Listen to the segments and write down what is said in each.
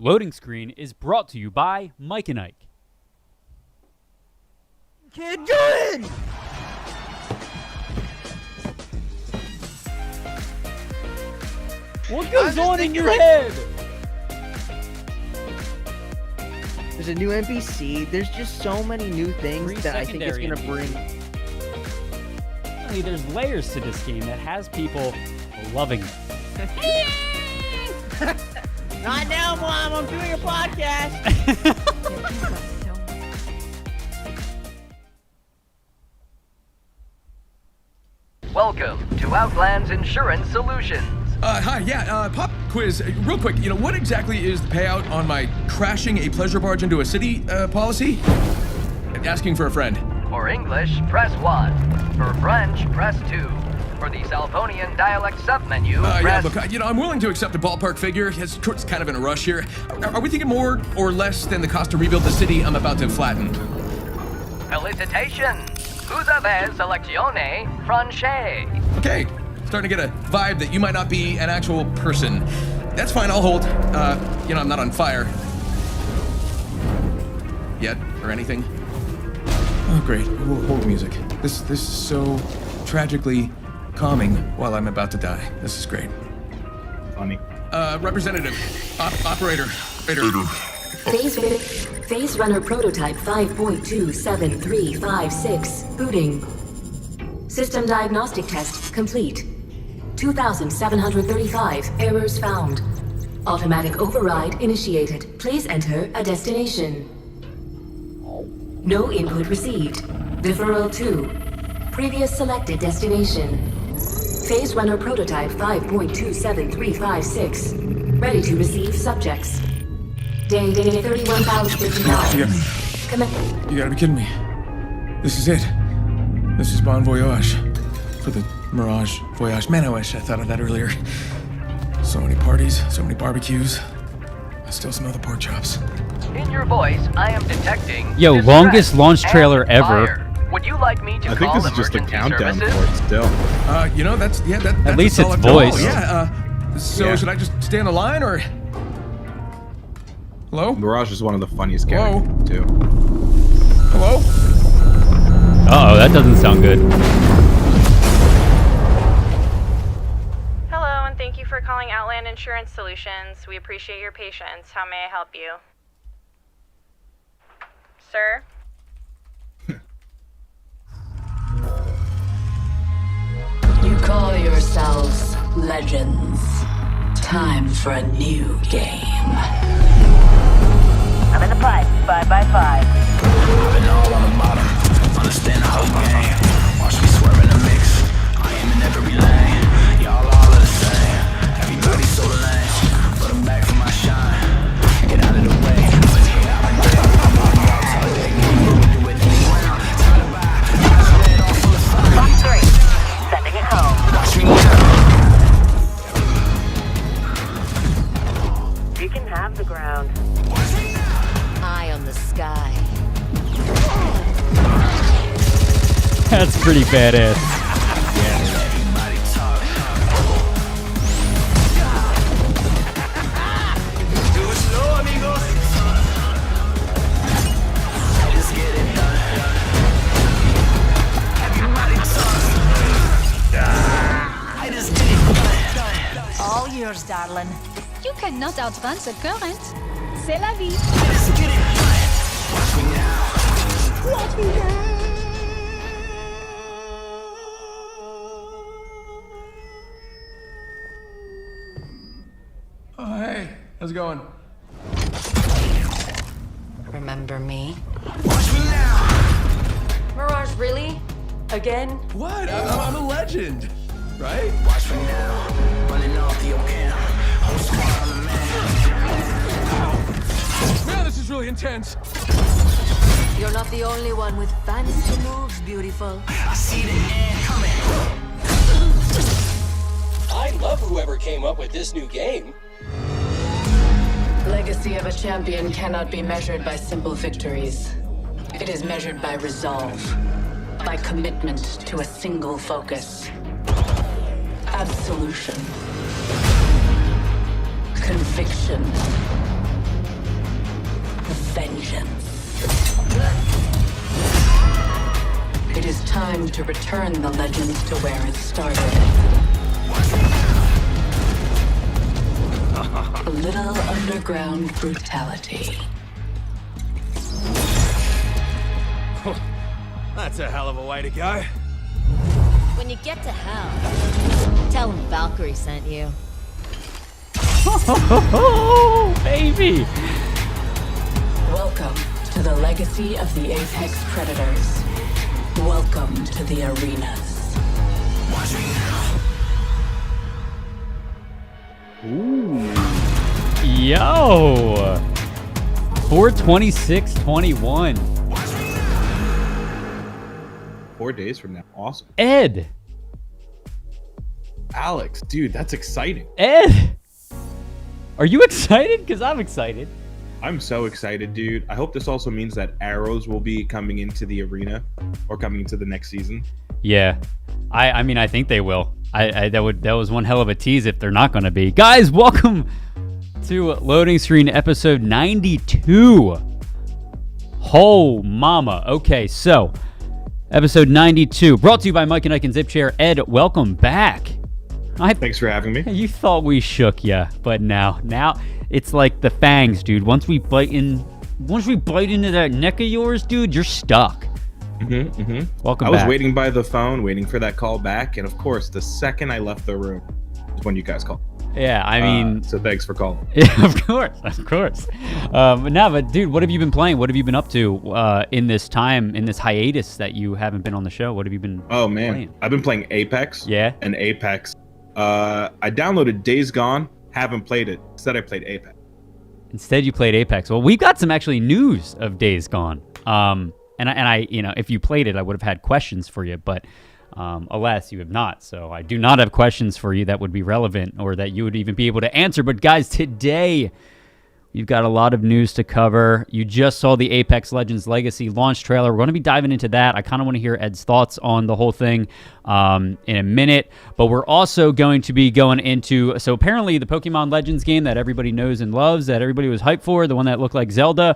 Loading Screen is brought to you by Mike and Ike. Kid, good! What goes on in your head? There's a new NPC. There's just so many new things that I think it's going to bring. There's layers to this game that has people loving it. Not now, Mom. I'm doing a podcast. Welcome to Outland's Insurance Solutions. Hi, pop quiz. Real quick, what exactly is the payout on my crashing a pleasure barge into a city policy? Asking for a friend. For English, press 1. For French, press 2. For the Salvonian dialect submenu, press... Look, I'm willing to accept a ballpark figure. It's kind of in a rush here. Are we thinking more or less than the cost to rebuild the city I'm about to flatten? Felicitations! Vous avez sélectionné Francais. Okay, starting to get a vibe that you might not be an actual person. That's fine, I'll hold. I'm not on fire. Yet, or anything. Oh, great. Hold music. This is so tragically calming while I'm about to die. This is great. Funny. Representative. Operator. Phase Runner Prototype 5.27356. Booting. System diagnostic test complete. 2,735 errors found. Automatic override initiated. Please enter a destination. No input received. Deferral to previous selected destination. Phase Runner Prototype 5.27356. Ready to receive subjects. Day 31,059. You gotta be kidding me. This is it. This is Bon Voyage. For the Mirage Voyage. Man, I wish I thought of that earlier. So many parties, so many barbecues. I still smell the pork chops. In your voice, I am detecting... Yo, longest launch trailer ever. Fire. Would you like me to I think call this is just a countdown services? for it still. That's At least a it's solid voiced. call. Yeah, Yeah. Should I just stay on the line, or... Hello? Mirage is one of the funniest characters, too. Hello? Uh-oh, that doesn't sound good. Hello, and thank you for calling Outland Insurance Solutions. We appreciate your patience. How may I help you? Sir? You call yourselves legends. Time for a new game. I'm in the pipe, 5 by 5. I've been all on the bottom, understand the whole game. Watch me swerve in the mix, I am in every lane. Y'all all are the same, everybody's so lame. But I'm back for my shine, get out of the way. Let's get out of the way. Time to buy, eyes red, all full of fire. Box 3, sending it home. Watch me now. You can have the ground. Eye on the sky. That's pretty badass. Everybody talk. Do it slow, amigos. Just get it done. Everybody talk. I just get it done. All yours, darling. You cannot outrun the current. C'est la vie. Just get it done. Watch me now. Watch me now. Oh, hey. How's it going? Remember me? Watch me now. Mirage, really? Again? What? I'm a legend. Right? Watch me now. Running off the cam. Whole squad on the man. Man, this is really intense. You're not the only one with fancy moves, beautiful. I see the end coming. I love whoever came up with this new game. Legacy of a champion cannot be measured by simple victories. It is measured by resolve, by commitment to a single focus. Absolution. Conviction. time to return the legend to where it started. A little underground brutality. That's a hell of a way to go. When you get to hell, tell them Valkyrie sent you. Oh, baby! Welcome to the legacy of the Apex Predators. Welcome to the arenas. Ooh. Yo! 4/26/21. 4 days from now. Awesome. Edd. Alex, dude, that's exciting. Edd! Are you excited? Because I'm excited. I'm so excited, dude. I hope this also means that arrows will be coming into the arena or coming into the next season. Yeah. I mean, I think they will. That was one hell of a tease if they're not going to be. Guys, welcome to Loading Screen episode 92. Oh, mama. Okay, so episode 92, brought to you by Mike and Ike and Zip Chair. Edd, welcome back. Thanks for having me. You thought we shook ya, but now it's like the fangs, dude. Once we bite into that neck of yours, dude, you're stuck. Welcome I back. was waiting by the phone, waiting for that call back, and of course, the second I left the room is when you guys called. Yeah, I mean... so thanks for calling. Yeah, of course. But dude, what have you been playing? What have you been up to in this time, in this hiatus that you haven't been on the show? What have you been playing? I've been playing Apex. Yeah? And Apex. I downloaded Days Gone, haven't played it. Instead, I played Apex. Instead, you played Apex. Well, we've got some actually news of Days Gone. And I, if you played it, I would have had questions for you, but alas, you have not. So I do not have questions for you that would be relevant or that you would even be able to answer. But guys, today we've got a lot of news to cover. You just saw the Apex Legends Legacy launch trailer. We're going to be diving into that. I kind of want to hear Edd's thoughts on the whole thing in a minute. But we're also going to be going into... So apparently the Pokemon Legends game that everybody knows and loves, that everybody was hyped for, the one that looked like Zelda,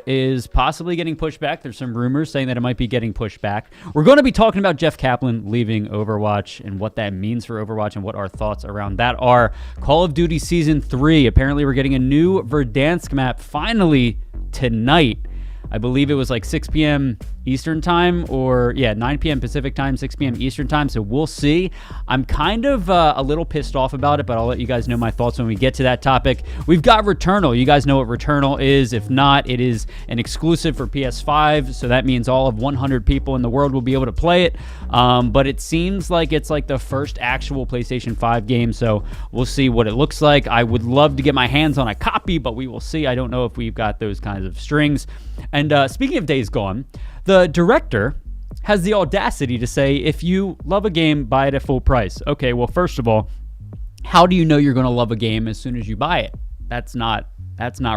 is possibly getting pushed back. There's some rumors saying that it might be getting pushed back. We're going to be talking about Jeff Kaplan leaving Overwatch and what that means for Overwatch and what our thoughts around that are. Call of Duty Season 3. Apparently we're getting a new Verdansk map finally tonight. I believe it was like 6 p.m. Eastern time, or 9 p.m. Pacific time, 6 p.m. Eastern time. So we'll see. I'm kind of a little pissed off about it, but I'll let you guys know my thoughts when we get to that topic. We've got Returnal. You guys know what Returnal is. If not, it is an exclusive for PS5. So that means all of 100 people in the world will be able to play it. But it seems like it's like the first actual PlayStation 5 game. So we'll see what it looks like. I would love to get my hands on a copy, but we will see. I don't know if we've got those kinds of strings. And speaking of Days Gone, the director has the audacity to say, if you love a game, buy it at full price. Okay, well, first of all, how do you know you're going to love a game as soon as you buy it? That's not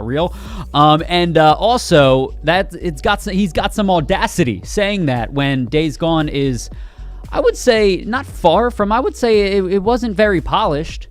real. Also, he's got some audacity saying that when Days Gone is, I would say, not far from, I would say it wasn't very polished.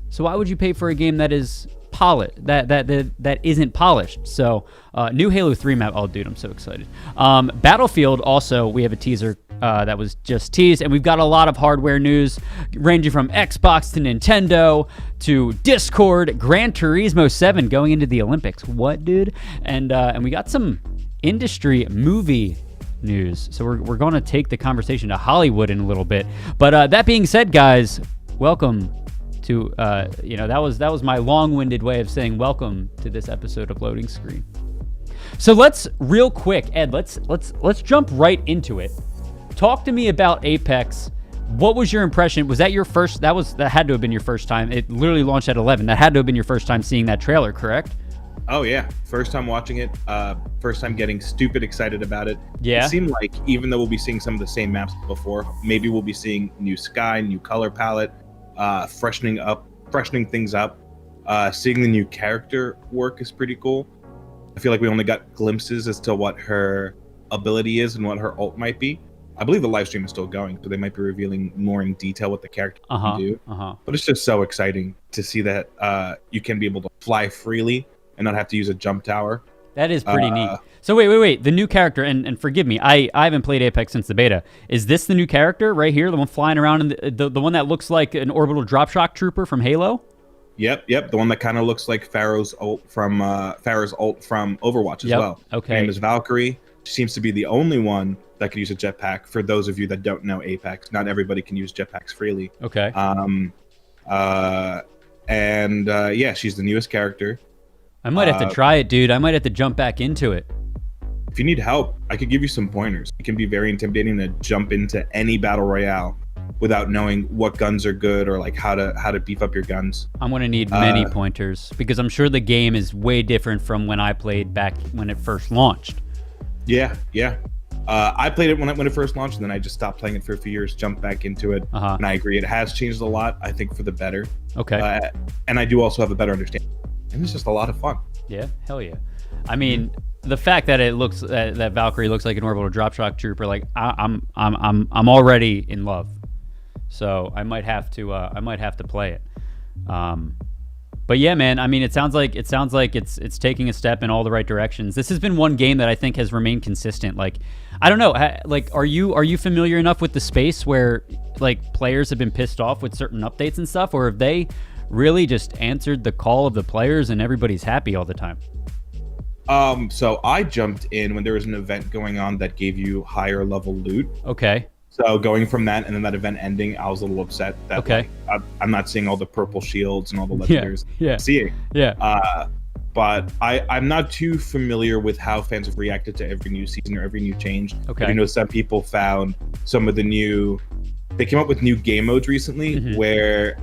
So why would you pay for a game that is that isn't polished? So new Halo 3 map. Oh, dude, I'm so excited. Battlefield also, we have a teaser that was just teased, and we've got a lot of hardware news ranging from Xbox to Nintendo to Discord, Gran Turismo 7 going into the Olympics. What, dude? And we got some industry movie news. So we're going to take the conversation to Hollywood in a little bit. But that being said, guys, welcome to that was my long-winded way of saying welcome to this episode of Loading Screen. So let's real quick, Edd, let's jump right into it. Talk to me about Apex. What was your impression? Was that your first? That had to have been your first time. It literally launched at 11. That had to have been your first time seeing that trailer, correct? Oh yeah, first time watching it. First time getting stupid excited about it. Yeah. It seemed like even though we'll be seeing some of the same maps before, maybe we'll be seeing new sky, new color palette, freshening things up. Seeing the new character work is pretty cool. I feel like we only got glimpses as to what her ability is and what her ult might be. I believe the live stream is still going, so they might be revealing more in detail what the character can do. But it's just so exciting to see that you can be able to fly freely and not have to use a jump tower. That is pretty neat. So wait. The new character, and forgive me, I haven't played Apex since the beta. Is this the new character right here? The one flying around, in the one that looks like an orbital drop shock trooper from Halo? Yep. The one that kind of looks like Pharaoh's ult from Overwatch as well. Okay. Her name is Valkyrie. She seems to be the only one that can use a jetpack. For those of you that don't know Apex, not everybody can use jetpacks freely. Okay. Yeah, she's the newest character. I might have to try it, dude. I might have to jump back into it. If you need help, I could give you some pointers. It can be very intimidating to jump into any battle royale without knowing what guns are good or like how to beef up your guns. I'm gonna need many pointers because I'm sure the game is way different from when I played back when it first launched. Yeah. I played it when it first launched, and then I just stopped playing it for a few years, jumped back into it, and I agree, it has changed a lot, I think, for the better. Okay. And I do also have a better understanding, and it's just a lot of fun. Yeah, hell yeah. I mean, the fact that it looks that Valkyrie looks like an orbital drop shock trooper, like I'm already in love. So I might have to play it. But yeah, man, I mean, it sounds like it's taking a step in all the right directions. This has been one game that I think has remained consistent. Like, I don't know, like, are you familiar enough with the space where like players have been pissed off with certain updates and stuff, or have they really just answered the call of the players and everybody's happy all the time? So I jumped in when there was an event going on that gave you higher level loot. Okay. So going from that and then that event ending, I was a little upset that okay. like, I'm not seeing all the purple shields and all the legendaries. Yeah. Seeing. Yeah. But I'm not too familiar with how fans have reacted to every new season or every new change. Okay. I know some people found some of the new. They came up with new game modes recently where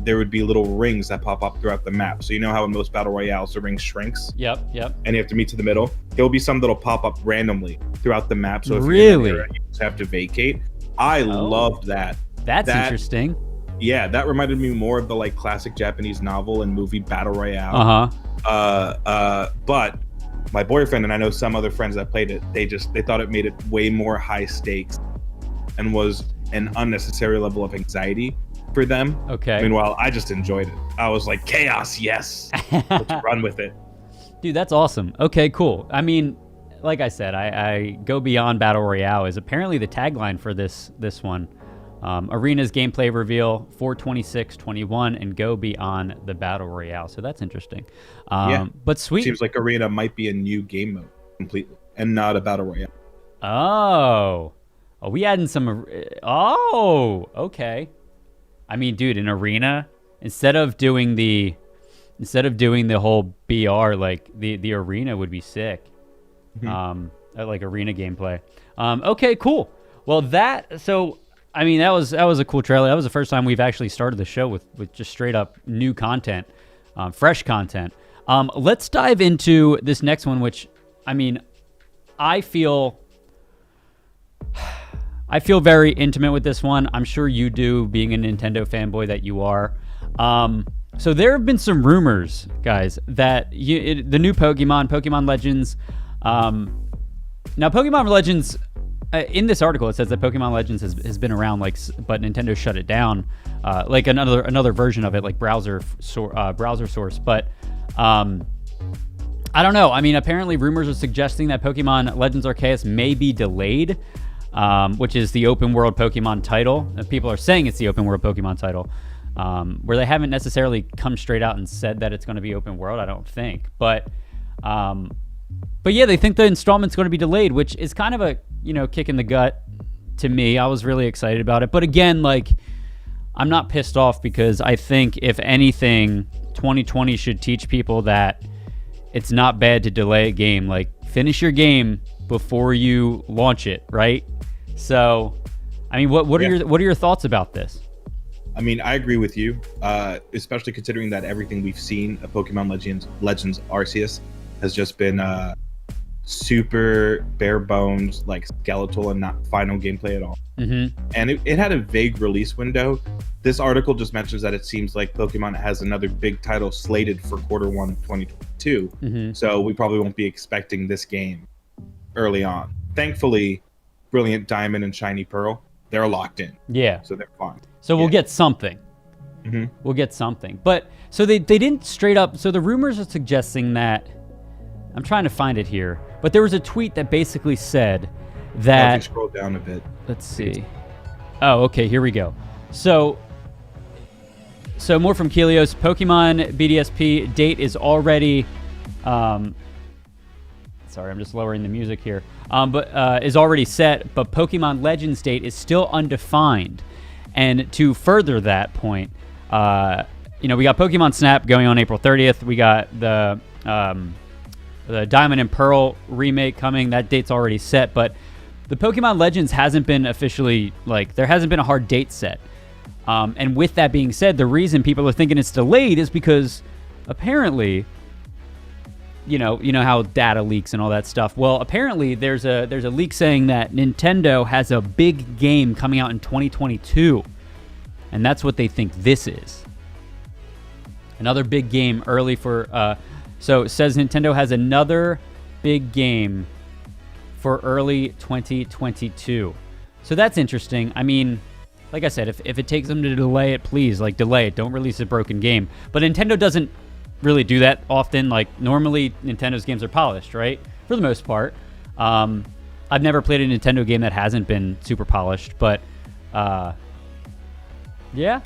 there would be little rings that pop up throughout the map. So you know how in most battle royales the ring shrinks? Yep. And you have to meet to the middle. There will be some that'll pop up randomly throughout the map. So if really? you're in an area, you just have to vacate. I loved that. That's interesting. Yeah, that reminded me more of the like classic Japanese novel and movie battle royale. But my boyfriend and I know some other friends that played it, they thought it made it way more high stakes and was an unnecessary level of anxiety for them. Okay. Meanwhile, I just enjoyed it. I was like, chaos, yes. Let's run with it. Dude, that's awesome. Okay, cool. I mean, like I said, I go beyond battle royale is apparently the tagline for this one. Arena's gameplay reveal 4/26/21 and go beyond the battle royale. So that's interesting. But sweet. Seems like Arena might be a new game mode completely and not a battle royale. Oh, we adding some. Oh, okay. I mean, dude, in Arena, instead of doing the whole BR, like the Arena would be sick. Like Arena gameplay. Okay, cool. Well, that was a cool trailer. That was the first time we've actually started the show with just straight up new content, fresh content. Let's dive into this next one, which, I mean, I feel very intimate with this one. I'm sure you do, being a Nintendo fanboy that you are. So there have been some rumors, guys, that the new Pokemon Legends. Now, Pokemon Legends, in this article, it says that Pokemon Legends has been around, but Nintendo shut it down, like another version of it, like browser source. But I don't know. I mean, apparently rumors are suggesting that Pokemon Legends Arceus may be delayed, which is the open world Pokemon title. People are saying it's the open world Pokemon title, where they haven't necessarily come straight out and said that it's going to be open world. I don't think, but yeah, they think the installment's going to be delayed, which is kind of a kick in the gut to me. I was really excited about it, but again, like, I'm not pissed off because I think if anything, 2020 should teach people that it's not bad to delay a game. Like, finish your game before you launch it, right? So, I mean, what are your thoughts about this? I mean, I agree with you, especially considering that everything we've seen of Pokemon Legends Arceus has just been super bare bones, like skeletal and not final gameplay at all. And it had a vague release window. This article just mentions that it seems like Pokemon has another big title slated for Q1 2022. So we probably won't be expecting this game early on. Thankfully, Brilliant Diamond and Shiny Pearl, they're locked in. Yeah. So they're fine. So we'll get something. We'll get something. But so they didn't straight up. So the rumors are suggesting that I'm trying to find it here, but there was a tweet that basically said that. If you scroll down a bit. Let's see. Oh, okay. Here we go. So more from Kelios. Pokemon BDSP date is already. Sorry, I'm just lowering the music here. But is already set, but Pokemon Legends date is still undefined. And to further that point, we got Pokemon Snap going on April 30th. We got the Diamond and Pearl remake coming. That date's already set, but the Pokemon Legends hasn't been officially, there hasn't been a hard date set. And with that being said, the reason people are thinking it's delayed is because apparently, you know how data leaks and all that stuff. Well, apparently there's a leak saying that Nintendo has a big game coming out in 2022, and that's what they think this is. Another big game early for. So it says Nintendo has another big game for early 2022. So that's interesting. I mean, like I said, if it takes them to delay it, please delay it. Don't release a broken game. But Nintendo doesn't really do that often. Normally Nintendo's games are polished, right? For the most part. I've never played a Nintendo game that hasn't been super polished, but yeah.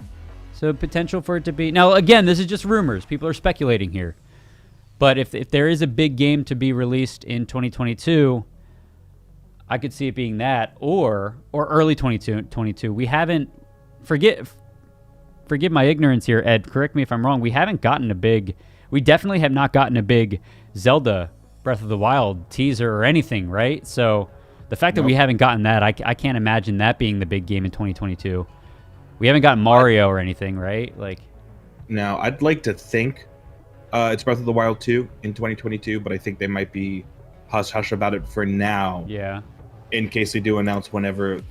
So potential for it to be. Now again, this is just rumors. People are speculating here. But if there is a big game to be released in 2022, I could see it being that or early 2022. We haven't forgive my ignorance here, Ed. Correct me if I'm wrong. We definitely have not gotten a big Zelda Breath of the Wild teaser or anything, right? So the fact that we haven't gotten that, I can't imagine that being the big game in 2022. We haven't gotten Mario or anything, right? Now, I'd like to think it's Breath of the Wild 2 in 2022, but I think they might be hush-hush about it for now. Yeah. In case they do announce whenever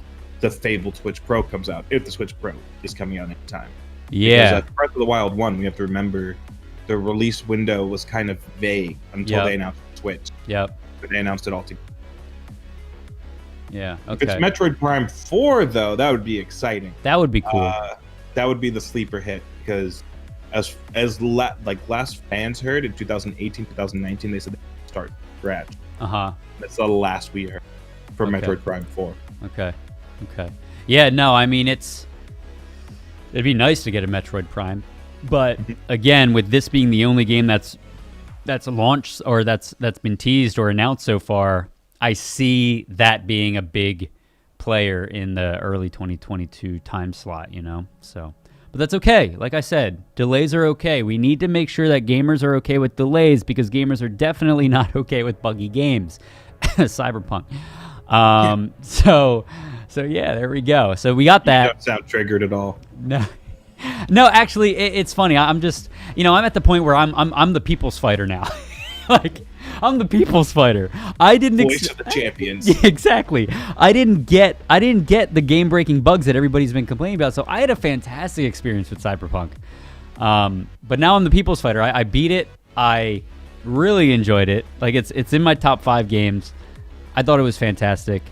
the fabled Switch Pro comes out, if the Switch Pro is coming out at the time. Yeah. Because Breath of the Wild 1, we have to remember the release window was kind of vague until they announced the Switch. Yep. But they announced it all together. Yeah, okay. If it's Metroid Prime 4, though, that would be exciting. That would be cool. That would be the sleeper hit, because last fans heard in 2018, 2019, they said they would start scratch. That's the last we heard for Metroid Prime 4. Okay. Yeah, no, I mean, it'd be nice to get a Metroid Prime, but again, with this being the only game that's launched or that's been teased or announced so far, I see that being a big player in the early 2022 time slot, so. But that's okay. Like I said, delays are okay. We need to make sure that gamers are okay with delays, because gamers are definitely not okay with buggy games. Cyberpunk. So yeah, there we go. So we got that. You don't sound triggered at all. No, actually, it's funny. I'm just, I'm at the point where I'm the people's fighter now. I'm the people's fighter. I didn't Voice of the champions. Yeah, exactly. I didn't get the game-breaking bugs that everybody's been complaining about. So I had a fantastic experience with Cyberpunk. But now I'm the people's fighter. I beat it. I really enjoyed it. It's in my top 5 games. I thought it was fantastic.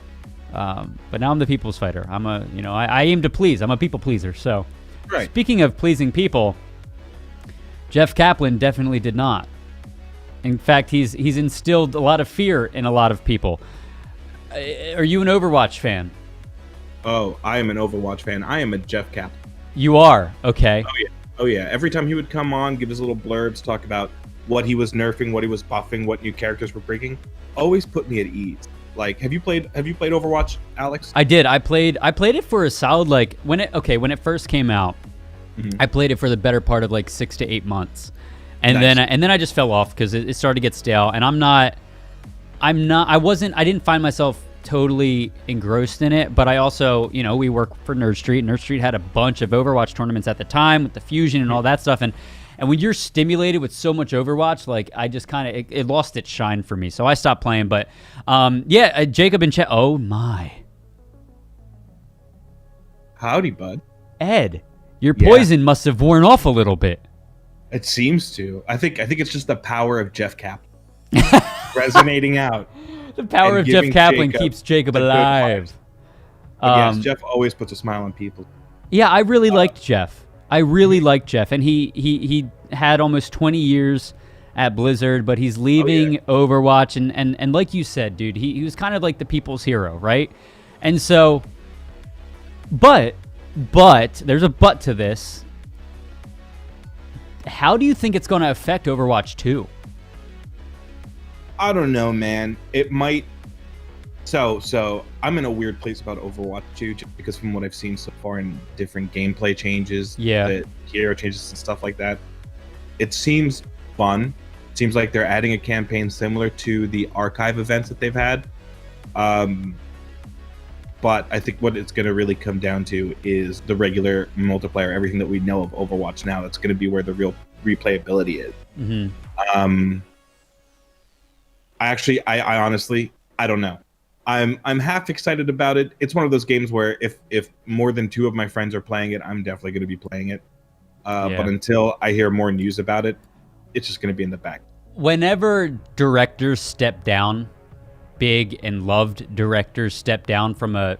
But now I'm the people's fighter. I aim to please. I'm a people pleaser. So, right. Speaking of pleasing people, Jeff Kaplan definitely did not. In fact, he's instilled a lot of fear in a lot of people. Are you an Overwatch fan? Oh, I am an Overwatch fan. I am a Jeff Kaplan. You are? Okay. Oh yeah. Every time he would come on, give his little blurbs, talk about what he was nerfing, what he was buffing, what new characters were bringing, always put me at ease. Have you played Overwatch, Alex? I did. I played it for a solid when it first came out. Mm-hmm. I played it for the better part of 6 to 8 months. And nice. then I just fell off because it started to get stale, and I didn't find myself totally engrossed in it, but I also, we work for Nerd Street. Nerd Street had a bunch of Overwatch tournaments at the time with the Fusion and all that stuff, and when you're stimulated with so much Overwatch, I just kind of, it lost its shine for me, so I stopped playing. But Jacob and Chet, oh my. Howdy, bud. Ed, your poison must have worn off a little bit. It seems to. I think it's just the power of Jeff Kaplan resonating out. The power of Jeff Kaplan keeps Jacob alive. Yes, Jeff always puts a smile on people. Yeah, I really liked Jeff. And he had almost 20 years at Blizzard, but he's leaving Overwatch, and like you said, dude, he was kind of like the people's hero, right? And so, but there's a but to this. How do you think it's going to affect Overwatch 2? I don't know, man. It might. So I'm in a weird place about Overwatch 2 just because from what I've seen so far in different gameplay changes, the hero changes and stuff like that, it seems fun. It seems like they're adding a campaign similar to the archive events that they've had. But I think what it's going to really come down to is the regular multiplayer, everything that we know of Overwatch now. That's going to be where the real replayability is. Mm-hmm. I honestly, I don't know. I'm half excited about it. It's one of those games where if more than 2 of my friends are playing it, I'm definitely going to be playing it. But until I hear more news about it, it's just going to be in the back. Whenever directors step down, big and loved directors step down from a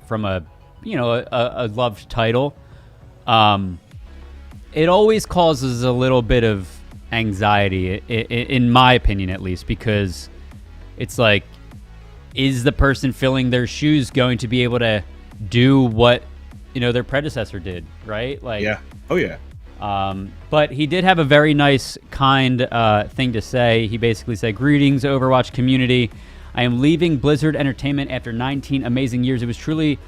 loved title, it always causes a little bit of anxiety, in my opinion at least, because it's like, is the person filling their shoes going to be able to do what their predecessor did, right? Like, but he did have a very nice, kind thing to say. He basically said, "Greetings, Overwatch community. I am leaving Blizzard Entertainment after 19 amazing years. It was truly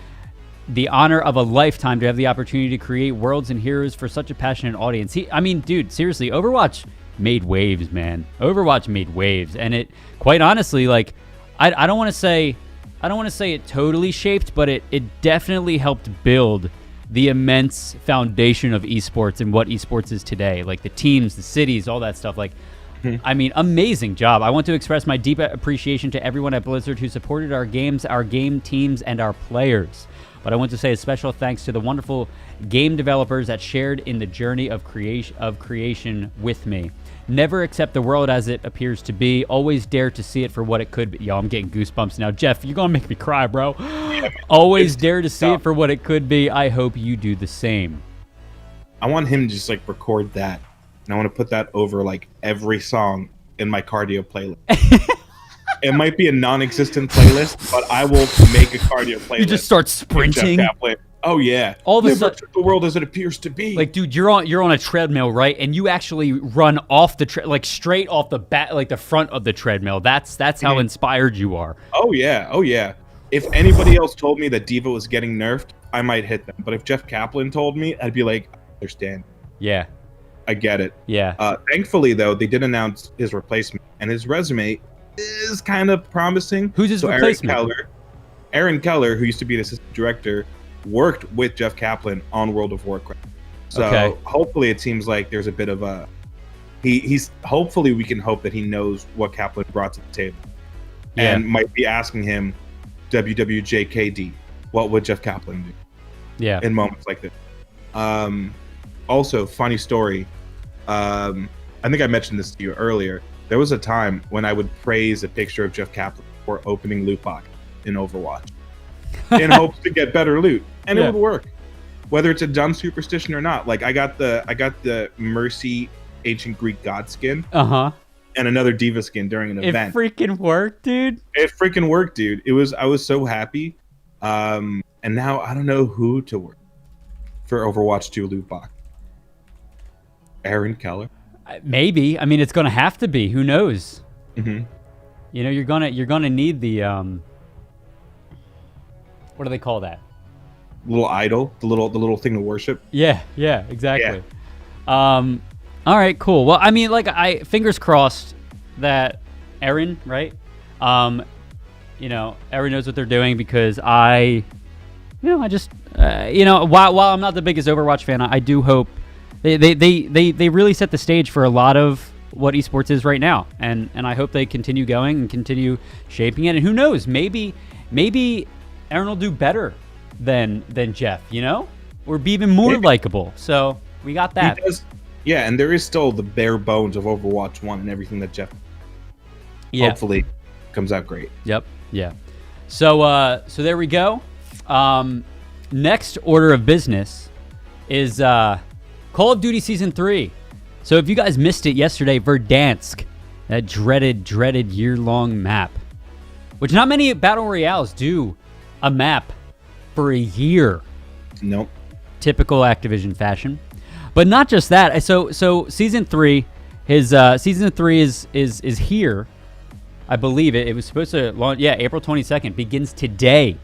the honor of a lifetime to have the opportunity to create worlds and heroes for such a passionate audience." Dude, seriously, Overwatch made waves, man. Overwatch made waves, and it, quite honestly, like, I don't want to say it totally shaped, but it definitely helped build the immense foundation of esports and what esports is today. Like the teams, the cities, all that stuff. Like, amazing job. I want to express my deep appreciation to everyone at Blizzard who supported our games, our game teams, and our players. But I want to say a special thanks to the wonderful game developers that shared in the journey of creation with me. Never accept the world as it appears to be. Always dare to see it for what it could be. Yo, I'm getting goosebumps now. Jeff, you're going to make me cry, bro. Always dare to see it for what it could be. I hope you do the same. I want him to just like record that. And I want to put that over like every song in my cardio playlist. It might be a non-existent playlist, but I will make a cardio playlist. You just start sprinting. Oh yeah! All of a sudden, the world as it appears to be. Like, dude, you're on a treadmill, right? And you actually run off the straight off the bat, like the front of the treadmill. That's how inspired you are. Oh yeah. If anybody else told me that Diva was getting nerfed, I might hit them. But if Jeff Kaplan told me, I'd be like, I understand. Yeah, I get it. Yeah. Thankfully, though, they did announce his replacement, and his resume is kind of promising. Who's his replacement? Aaron Keller, who used to be an assistant director, worked with Jeff Kaplan on World of Warcraft. So hopefully it seems like there's a bit of a... He's hopefully we can hope that he knows what Kaplan brought to the table. Yeah. And might be asking him, WWJKD, what would Jeff Kaplan do? Yeah. In moments like this. Also, funny story. I think I mentioned this to you earlier. There was a time when I would praise a picture of Jeff Kaplan for opening loot box in Overwatch in hopes to get better loot, and it would work, whether it's a dumb superstition or not. Like I got the Mercy ancient Greek god skin, and another Diva skin during an event. It freaking worked, dude. I was so happy, and now I don't know who to work for Overwatch 2 loot box. Aaron Keller. Maybe. I mean, it's gonna have to be. Who knows? Mm-hmm. You're gonna need the what do they call that? Little idol, the little thing to worship. Yeah, exactly. Yeah. All right, cool. Well, I mean, like, fingers crossed that Aaron, right? Aaron knows what they're doing, because while I'm not the biggest Overwatch fan, I do hope they really set the stage for a lot of what esports is right now, and I hope they continue going and continue shaping it. And who knows, maybe Aaron will do better than Jeff, or be even more likable. So we got that. Yeah, and there is still the bare bones of Overwatch 1 and everything that Jeff hopefully comes out great. Yep. Yeah. So there we go. Next order of business is Call of Duty Season 3. So if you guys missed it yesterday, Verdansk That dreaded year-long map. Which not many Battle Royales do a map for a year. Nope. Typical Activision fashion. But not just that. So season 3, season 3 is here. I believe it was supposed to launch, April 22nd, begins today.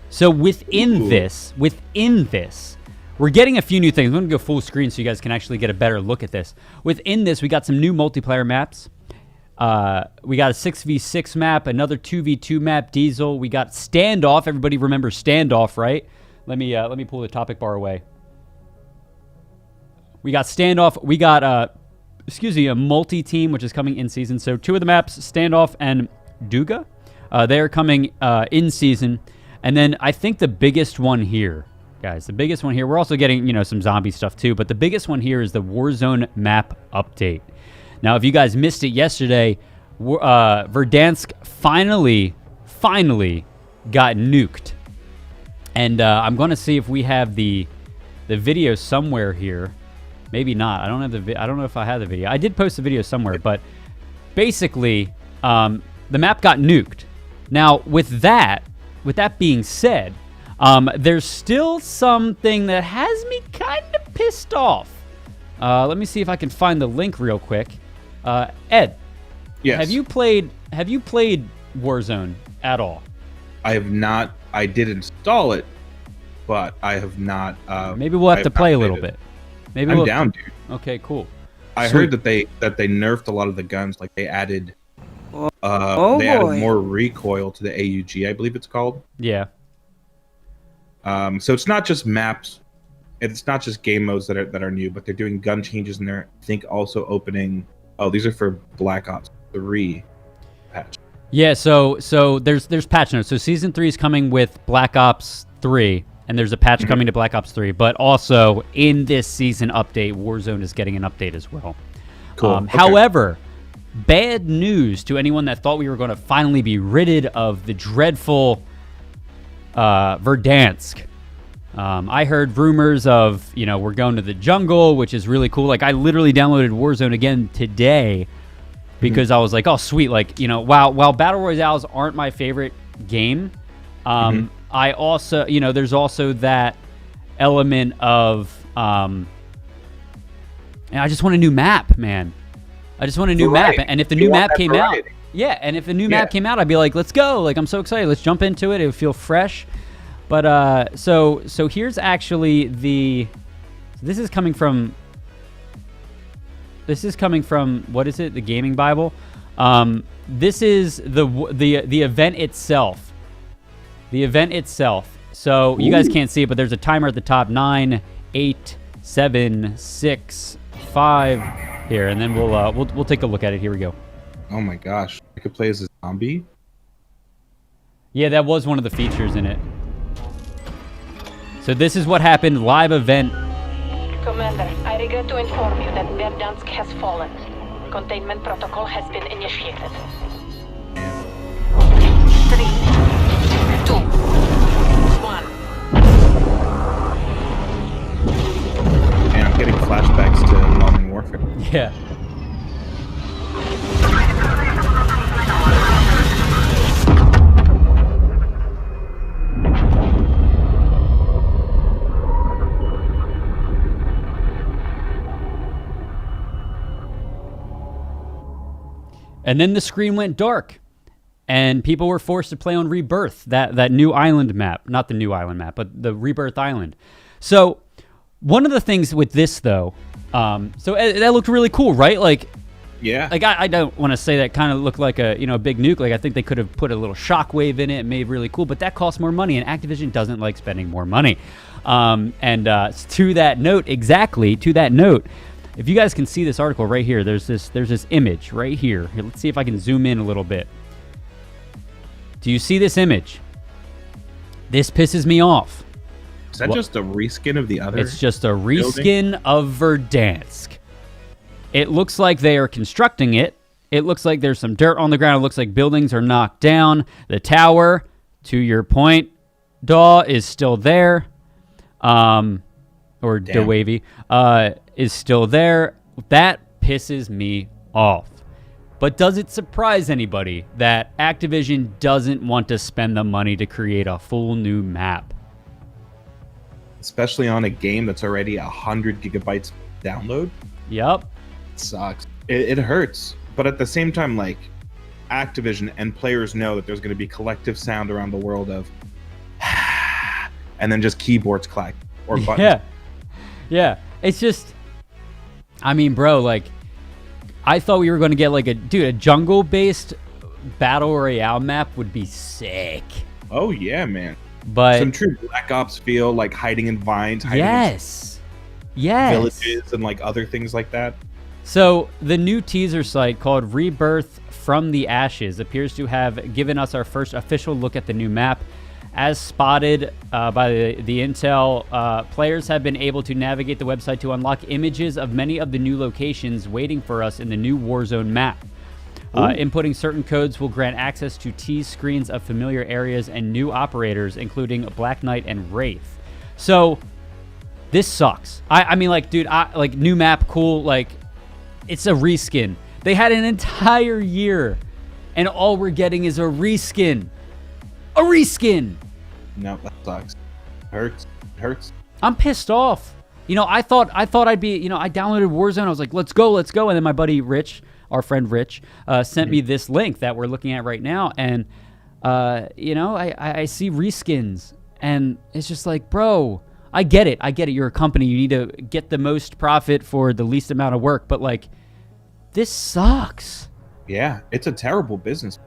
So within this, we're getting a few new things. I'm going to go full screen so you guys can actually get a better look at this. Within this, we got some new multiplayer maps. We got a 6v6 map, another 2v2 map, Diesel. We got Standoff. Everybody remembers Standoff, right? Let me pull the topic bar away. We got Standoff. We got a multi-team, which is coming in season. So 2 of the maps, Standoff and Duga, they are coming in season. And then I think the biggest one here, guys, we're also getting, some zombie stuff too, but the biggest one here is the Warzone map update. Now, if you guys missed it yesterday, Verdansk finally got nuked. And I'm going to see if we have the video somewhere here. Maybe not. I don't know if I have the video. I did post the video somewhere, but basically, the map got nuked. Now, with that being said, there's still something that has me kind of pissed off. Let me see if I can find the link real quick. Ed, yes. Have you played Warzone at all? I have not. I did install it, but I have not. Maybe we'll have to play a little bit. Maybe I'm down, dude. Okay, cool. I heard that they nerfed a lot of the guns. Like they added, added more recoil to the AUG, I believe it's called. Yeah. So it's not just maps. It's not just game modes that are new, but they're doing gun changes in there. I think also opening. Oh, these are for Black Ops 3 patch. Yeah, so there's patch notes. So season 3 is coming with Black Ops 3, and there's a patch coming to Black Ops 3. But also in this season update, Warzone is getting an update as well. Cool. Okay. However, bad news to anyone that thought we were going to finally be rid of the dreadful Verdansk. I heard rumors of, we're going to the jungle, which is really cool. Like, I literally downloaded Warzone again today because I was like, oh, sweet. Like, while Battle Royales aren't my favorite game, I also, there's also that element of, I just want a new map, man. I just want a new map. And if the new map came out, and if the new map came out, I'd be like, let's go. Like, I'm so excited. Let's jump into it. It would feel fresh. But so here's actually this is coming from what is it? The Gaming Bible. This is the event itself. The event itself. So you guys can't see it, but there's a timer at the top. 9, 8, 7, 6, 5 here, and then we'll take a look at it. Here we go. Oh my gosh, I could play as a zombie. Yeah, that was one of the features in it. So this is what happened, live event. Commander, I regret to inform you that Verdansk has fallen. Containment protocol has been initiated. 3, 2, 1. And I'm getting flashbacks to Modern Warfare. Yeah. And then the screen went dark, and people were forced to play on Rebirth, that new island map. Not the new island map, but the Rebirth Island. So one of the things with this, though, so that looked really cool, right? Like, yeah. Like I don't want to say that kind of looked like a big nuke. Like I think they could have put a little shockwave in it and made it really cool, but that costs more money, and Activision doesn't like spending more money. To that note, if you guys can see this article right here, there's this image right here. Let's see if I can zoom in a little bit. Do you see this image? This pisses me off. Is that just a reskin of the other? It's just a reskin of Verdansk. It looks like they are constructing it. It looks like there's some dirt on the ground. It looks like buildings are knocked down. The tower, to your point, Daw, is still there. Or DeWavy, is still there. That pisses me off. But does it surprise anybody that Activision doesn't want to spend the money to create a full new map? Especially on a game that's already 100 gigabytes download. Yep. It sucks. It hurts. But at the same time, like, Activision and players know that there's going to be collective sound around the world of and then just keyboards clack or buttons. Yeah. It's just, I mean, bro, like, I thought we were going to get like a jungle-based battle royale map would be sick. Oh yeah, man. But some true Black Ops feel, like hiding in vines, hiding in villages and like other things like that. So the new teaser site called Rebirth from the Ashes appears to have given us our first official look at the new map. As spotted by the intel, players have been able to navigate the website to unlock images of many of the new locations waiting for us in the new Warzone map. Inputting certain codes will grant access to tease screens of familiar areas and new operators, including Black Knight and Wraith. So, this sucks. I mean, like, dude, like, new map, cool, like, it's a reskin. They had an entire year, and all we're getting is a reskin. A reskin. No, that sucks. Hurts. I'm pissed off. You know, I thought I'd be, you know, I downloaded Warzone. I was like, let's go. And then my buddy Rich, our friend Rich, sent me this link that we're looking at right now. And, you know, I see reskins. And it's just like, bro, I get it. You're a company. You need to get the most profit for the least amount of work. But, like, this sucks. Yeah, it's a terrible business.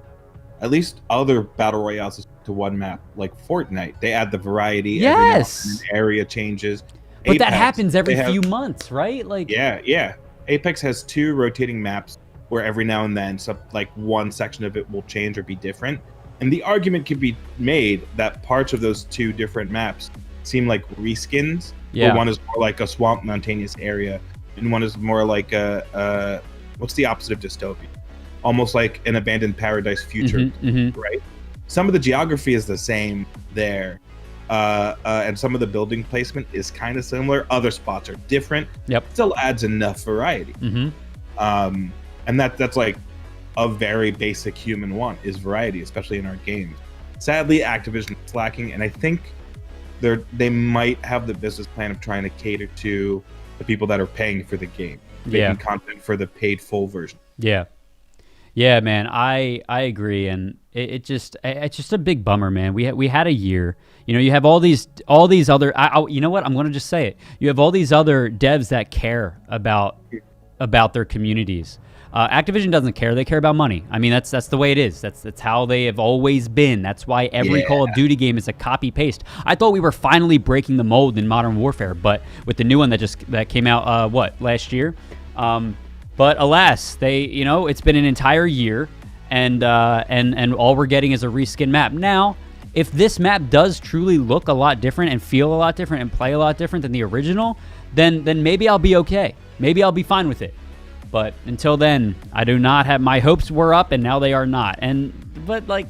At least other battle royales to one map, like Fortnite, they add the variety. Yes. Every now and then area changes. But Apex, that happens every few months, right? Like. Yeah. Apex has 2 rotating maps where every now and then, like one section of it will change or be different. And the argument can be made that parts of those 2 different maps seem like reskins. Yeah. Where one is more like a swamp mountainous area, and one is more like a what's the opposite of dystopia? Almost like an abandoned paradise future, right? Some of the geography is the same there, and some of the building placement is kind of similar. Other spots are different. Yep. Still adds enough variety. And that's like a very basic human want is variety, especially in our games. Sadly, Activision is slacking, and I think they might have the business plan of trying to cater to the people that are paying for the game, making content for the paid full version. Yeah, man, I agree, and it's just a big bummer, man. We had a year. You know, you have all these other. You know what? I'm gonna just say it. You have all these other devs that care about their communities. Activision doesn't care. They care about money. I mean, that's the way it is. That's how they have always been. That's why every Call of Duty game is a copy paste. I thought we were finally breaking the mold in Modern Warfare, but with the new one that came out last year. But alas, it's been an entire year, and all we're getting is a reskin map. Now, if this map does truly look a lot different and feel a lot different and play a lot different than the original, then maybe I'll be okay. Maybe I'll be fine with it. But until then, I do not have, my hopes were up and now they are not. But like,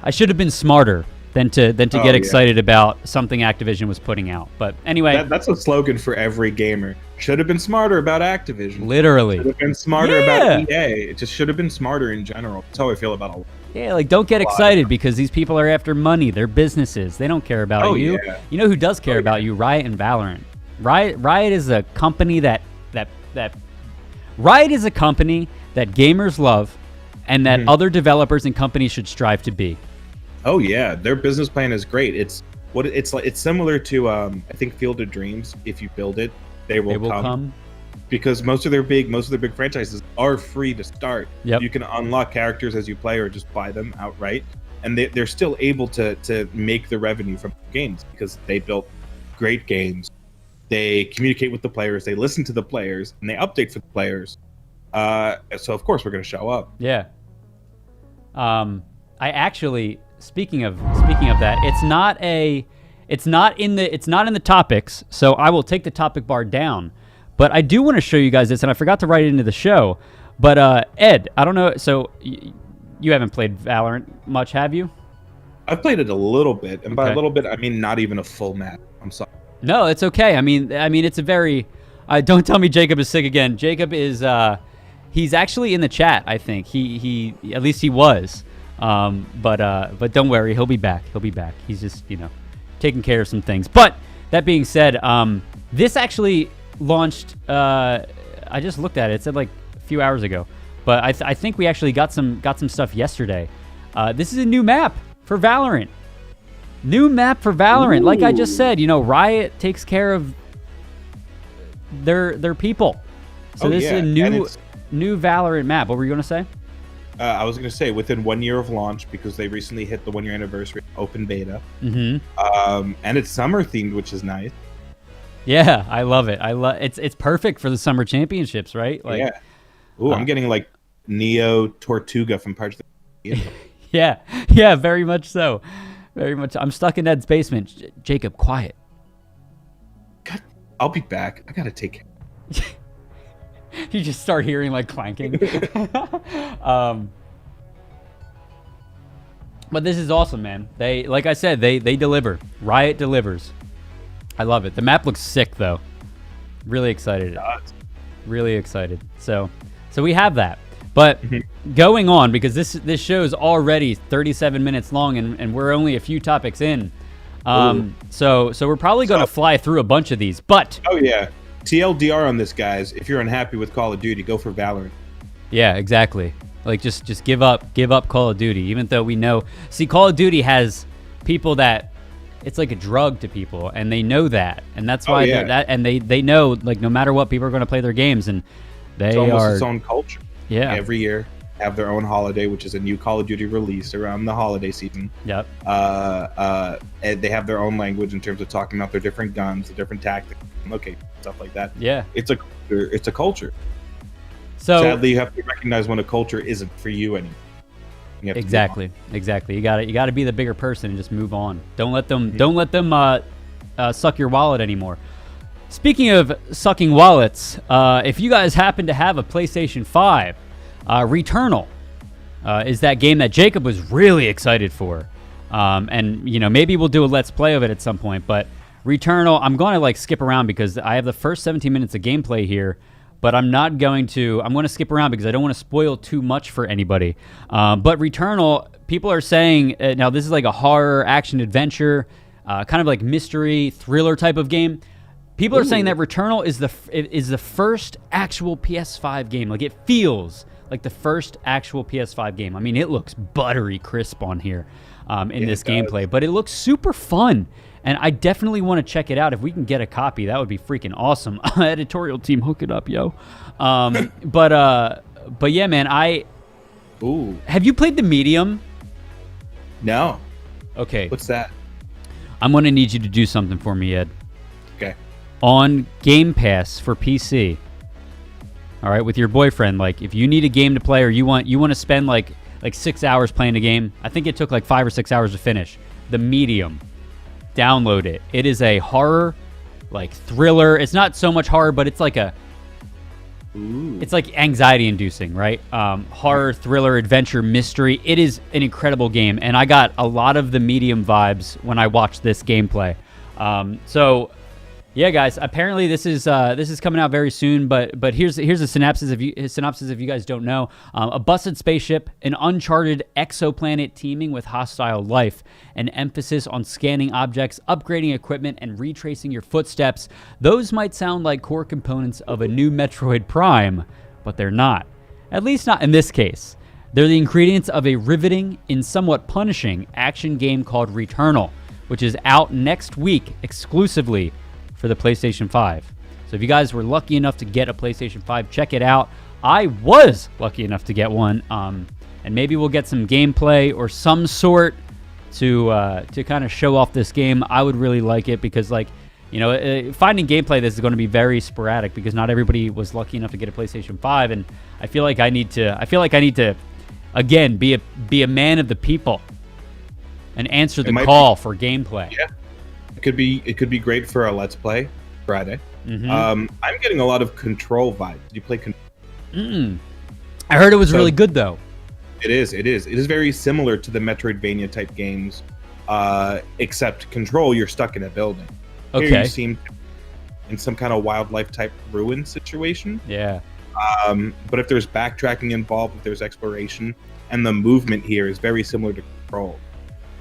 I should have been smarter than to get excited about something Activision was putting out. But anyway, that's a slogan for every gamer. Should have been smarter about Activision. Literally. Should have been smarter about EA. It just should have been smarter in general. That's how I feel about all. Yeah, like don't get excited because these people are after money. They're businesses. They don't care about you. Yeah. You know who does care about you? Riot and Valorant. Riot is a company that Riot is a company that gamers love and that other developers and companies should strive to be. Oh yeah, their business plan is great. It's similar to I think Field of Dreams. If you build it, they will come. Because most of their big franchises are free to start. Yep. You can unlock characters as you play or just buy them outright, and they're still able to make the revenue from games because they built great games. They communicate with the players, they listen to the players, and they update for the players. So of course we're going to show up. Yeah. I actually, speaking of that, it's not in the topics, so I will take the topic bar down. But I do want to show you guys this, and I forgot to write it into the show. But Ed, I don't know. So you haven't played Valorant much, have you? I've played it a little bit, and by a little bit, I mean not even a full map. I'm sorry. No, it's okay. I mean, it's a very Don't tell me Jacob is sick again. Jacob is he's actually in the chat. I think he at least he was. But don't worry, he'll be back. He'll be back. He's just taking care of some things. But that being said, this actually launched. I just looked at it. It said like a few hours ago. But I think we actually got some stuff yesterday. This is a new map for Valorant. New map for Valorant. Ooh. Like I just said, Riot takes care of their people. So this is a new Valorant map. What were you gonna say? I was gonna say within 1 year of launch, because they recently hit the 1 year anniversary open beta. Mm-hmm. And it's summer themed, which is nice. Yeah, I love it. It's perfect for the summer championships, right? Like, yeah. Ooh, I'm getting like Neo Tortuga from Parts of the Yeah, very much so. Very much. I'm stuck in Ed's basement. Jacob, quiet. God, I'll be back. I gotta take care. You just start hearing like clanking. But this is awesome, man. They, like I said, they deliver. Riot delivers. I love it. The map looks sick, though. Really excited. Really excited. So we have that. But going on, because this show is already 37 minutes long, and we're only a few topics in. So we're probably going to fly through a bunch of these. But oh yeah, TLDR on this, guys. If you're unhappy with Call of Duty, go for Valorant. Yeah, exactly. Like just give up Call of Duty, even though we know. See, Call of Duty has people that it's like a drug to people, and they know that, and that's why they know, like, no matter what, people are going to play their games, and it's almost its own culture. Yeah. Every year have their own holiday, which is a new Call of Duty release around the holiday season. Yep. And they have their own language in terms of talking about their different guns, the different tactics, stuff like that. Yeah. It's a culture. So sadly, you have to recognize when a culture isn't for you anymore. You exactly. You got to be the bigger person and just move on. Don't let them suck your wallet anymore. Speaking of sucking wallets, if you guys happen to have a PlayStation 5, Returnal is that game that Jacob was really excited for. And maybe we'll do a Let's Play of it at some point. But Returnal, I'm going to skip around because I have the first 17 minutes of gameplay here. But I'm going to skip around because I don't want to spoil too much for anybody. But Returnal, people are saying, now this is like a horror, action, adventure, kind of like mystery, thriller type of game. People are saying that Returnal is the first actual PS5 game. Like, it feels like the first actual PS5 game. I mean, it looks buttery crisp on here in this gameplay. But it looks super fun. And I definitely want to check it out. If we can get a copy, that would be freaking awesome. Editorial team, hook it up, yo. But yeah, man, have you played the Medium? No. Okay. What's that? I'm going to need you to do something for me, Ed. Okay. On Game Pass for PC. All right, with your boyfriend, like, if you need a game to play or you want to spend like 6 hours playing a game, I think it took like 5 or 6 hours to finish. The Medium. Download it. It is a horror, thriller. It's not so much horror, but it's like it's like anxiety inducing, right? Horror, thriller, adventure, mystery. It is an incredible game, and I got a lot of the Medium vibes when I watched this gameplay. So yeah, guys, apparently this is coming out very soon, but here's a synopsis if you guys don't know. A busted spaceship, an uncharted exoplanet teeming with hostile life, an emphasis on scanning objects, upgrading equipment, and retracing your footsteps. Those might sound like core components of a new Metroid Prime, but they're not. At least not in this case. They're the ingredients of a riveting and somewhat punishing action game called Returnal, which is out next week exclusively for the PlayStation 5. So if you guys were lucky enough to get a PlayStation 5, check it out. I was lucky enough to get one, and maybe we'll get some gameplay or some sort to kind of show off this game. I would really like it because, finding gameplay this is going to be very sporadic because not everybody was lucky enough to get a PlayStation 5, and I feel like I need to again be a man of the people and answer the call for gameplay. Yeah. It could be great for a Let's Play Friday. Mm-hmm. I'm getting a lot of Control vibes. Did you play Control? I heard it was really good, though. It is. It is very similar to the Metroidvania type games, except Control, you're stuck in a building. Okay. Here you seem in some kind of wildlife type ruin situation. Yeah. But if there's backtracking involved, if there's exploration, and the movement here is very similar to Control,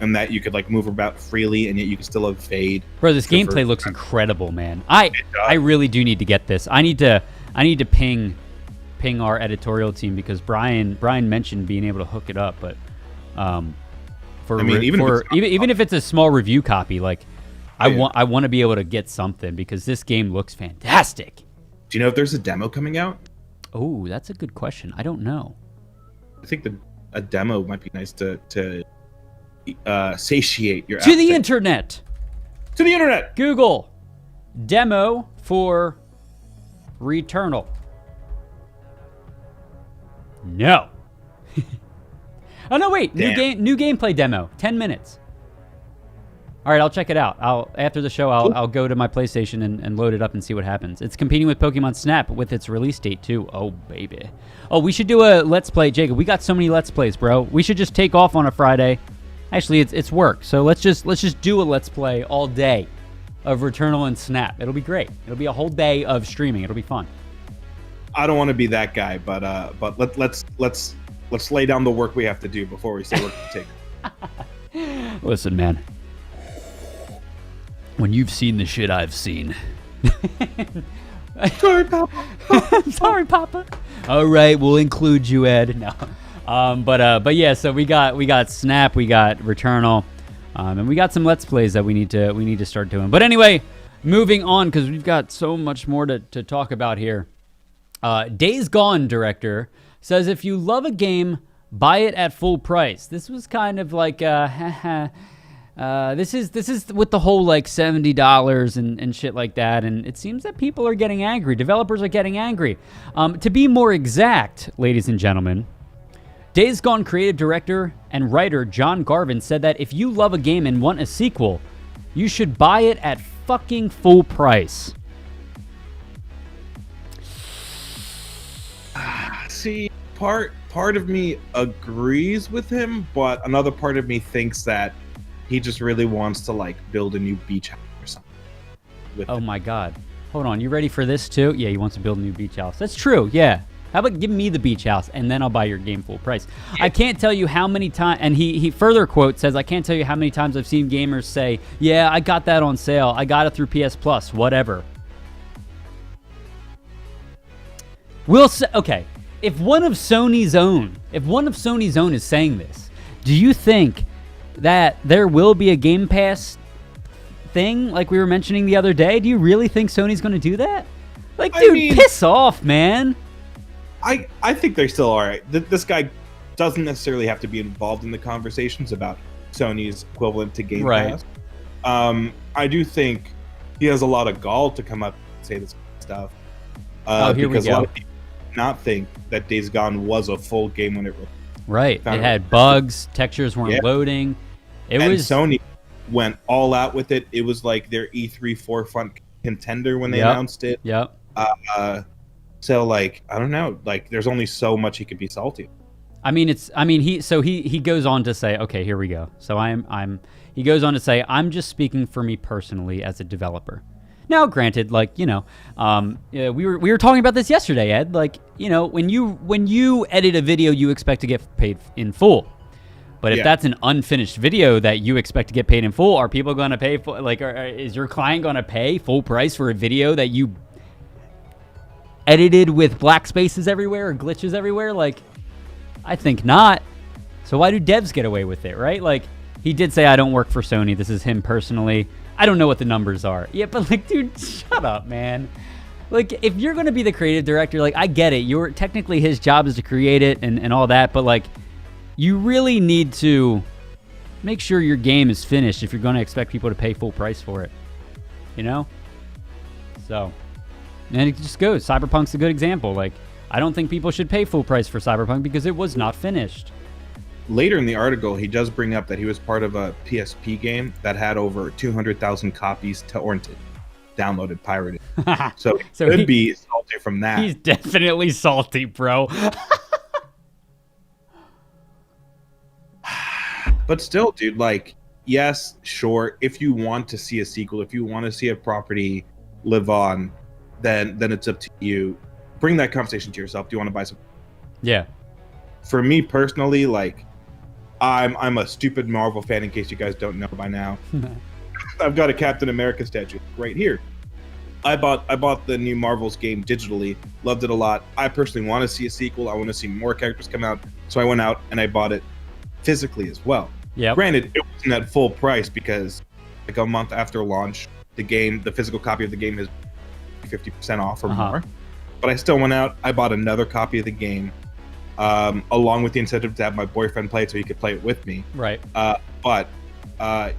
and that you could like move about freely and yet you can still evade. Bro, this gameplay looks incredible, man. I really do need to get this. I need to ping our editorial team because Brian mentioned being able to hook it up, but even if it's a small review copy, like I want to be able to get something because this game looks fantastic. Do you know if there's a demo coming out? Oh, that's a good question. I don't know. I think a demo might be nice to satiate your to the internet. To the internet. Google demo for Returnal. No. Oh no! Wait, new gameplay demo. 10 minutes. All right, I'll check it out. After the show, I'll go to my PlayStation and load it up and see what happens. It's competing with Pokemon Snap with its release date too. Oh baby. Oh, we should do a Let's Play, Jacob. We got so many Let's Plays, bro. We should just take off on a Friday. Actually, it's work, so let's just do a Let's Play all day of Returnal and Snap. It'll be great. It'll be a whole day of streaming. It'll be fun. I don't want to be that guy, but let's lay down the work we have to do before we say what to take. Listen, man. When you've seen the shit I've seen. Sorry, Papa. Sorry, Papa. All right, we'll include you, Ed. No. But yeah, so we got Snap, we got Returnal, and we got some Let's Plays that we need to start doing. But anyway, moving on because we've got so much more to talk about here. Days Gone director says if you love a game, buy it at full price. This was kind of like this is with the whole like $70 and shit like that, and it seems that people are getting angry. Developers are getting angry. To be more exact, ladies and gentlemen, Days Gone creative director and writer John Garvin said that if you love a game and want a sequel, you should buy it at fucking full price. See, part of me agrees with him, but another part of me thinks that he just really wants to like build a new beach house or something. Oh my God. Hold on, you ready for this too? Yeah, he wants to build a new beach house. That's true, yeah. How about give me the beach house and then I'll buy your game full price. I can't tell you how many times, and he further quote says, I can't tell you how many times I've seen gamers say, yeah, I got that on sale. I got it through PS Plus, whatever. Okay, if one of Sony's own is saying this, do you think that there will be a Game Pass thing like we were mentioning the other day? Do you really think Sony's going to do that? Like, dude, piss off, man. I think they're still all right. This guy doesn't necessarily have to be involved in the conversations about Sony's equivalent to Game Pass. I do think he has a lot of gall to come up and say this stuff. Here we go. A lot of people do not think that Days Gone was a full game when it released. Right. It had bugs, textures weren't loading. Sony went all out with it. It was like their E3 forefront contender when they announced it. Yep. So like, I don't know, like there's only so much he could be salty. He goes on to say, okay, here we go. So he goes on to say, I'm just speaking for me personally as a developer. Now, granted, like, we were talking about this yesterday, Ed. Like, when you edit a video, you expect to get paid in full. But if that's an unfinished video that you expect to get paid in full, are people going to pay for? Like, is your client going to pay full price for a video that you edited with black spaces everywhere or glitches everywhere? Like, I think not. So why do devs get away with it, right? Like, he did say, I don't work for Sony. This is him personally. I don't know what the numbers are. Yeah, but like, dude, shut up, man. Like, if you're going to be the creative director, like, I get it. Technically his job is to create it and all that, but like, you really need to make sure your game is finished if you're going to expect people to pay full price for it. So, and it just goes. Cyberpunk's a good example. Like, I don't think people should pay full price for Cyberpunk because it was not finished. Later in the article, he does bring up that he was part of a PSP game that had over 200,000 copies torrented, downloaded, pirated. So he could be salty from that. He's definitely salty, bro. But still, dude, like, yes, sure, if you want to see a sequel, if you want to see a property live on, then it's up to you. Bring that conversation to yourself. Do you want to buy some? Yeah. For me personally, like, I'm a stupid Marvel fan. In case you guys don't know by now, I've got a Captain America statue right here. I bought the new Marvels game digitally. Loved it a lot. I personally want to see a sequel. I want to see more characters come out. So I went out and I bought it physically as well. Yeah. Granted, it wasn't at full price because like a month after launch, the physical copy of the game is 50% off or more. But I still went out. I bought another copy of the game, along with the incentive to have my boyfriend play it so he could play it with me. Right. But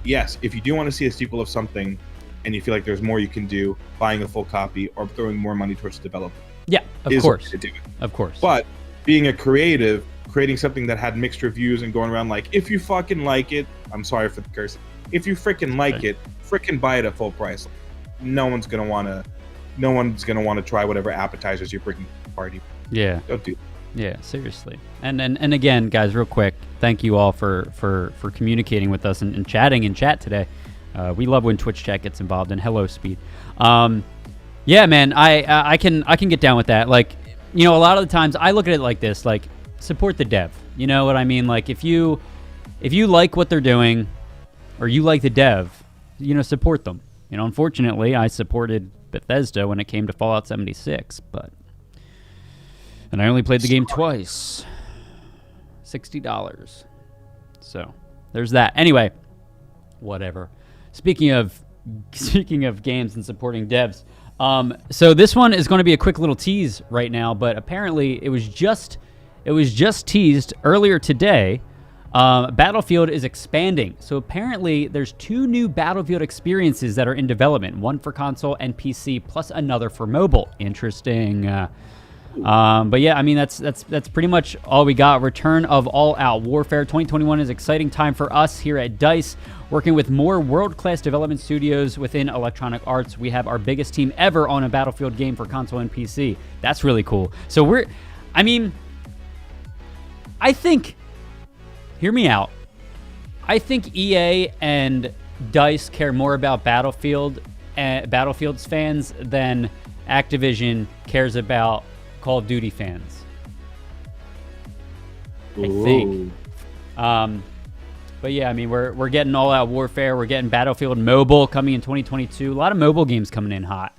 yes, if you do want to see a sequel of something, and you feel like there's more you can do, buying a full copy or throwing more money towards the development. Yeah, of course. To do it. Of course. But being a creative, creating something that had mixed reviews and going around like, if you fucking like it, I'm sorry for the curse. If you freaking like it, freaking buy it at full price. No one's gonna wanna try whatever appetizers you're bringing to the party. Yeah. Don't do that. Yeah, seriously. And again, guys, real quick, thank you all for communicating with us and chatting in chat today. We love when Twitch chat gets involved. And hello, Speed. Yeah, man, I can get down with that. Like, you know, a lot of the times I look at it like this, like, support the dev. You know what I mean? Like, if you like what they're doing, or you like the dev, you know, support them. You know, unfortunately, I supported Bethesda when it came to Fallout 76, and I only played the game twice. $60. So there's that. Anyway, whatever. Speaking of games and supporting devs, so this one is going to be a quick little tease right now, but apparently it was just teased earlier today. Battlefield is expanding. So apparently there's 2 new Battlefield experiences that are in development, one for console and PC, plus another for mobile. Interesting. But yeah, I mean, that's pretty much all we got. Return of All Out Warfare 2021 is an exciting time for us here at DICE, working with more world-class development studios within Electronic Arts. We have our biggest team ever on a Battlefield game for console and PC. That's really cool. So I think, hear me out. I think EA and DICE care more about Battlefield's fans than Activision cares about Call of Duty fans. I think. But yeah, I mean, we're getting All Out Warfare. We're getting Battlefield Mobile coming in 2022. A lot of mobile games coming in hot.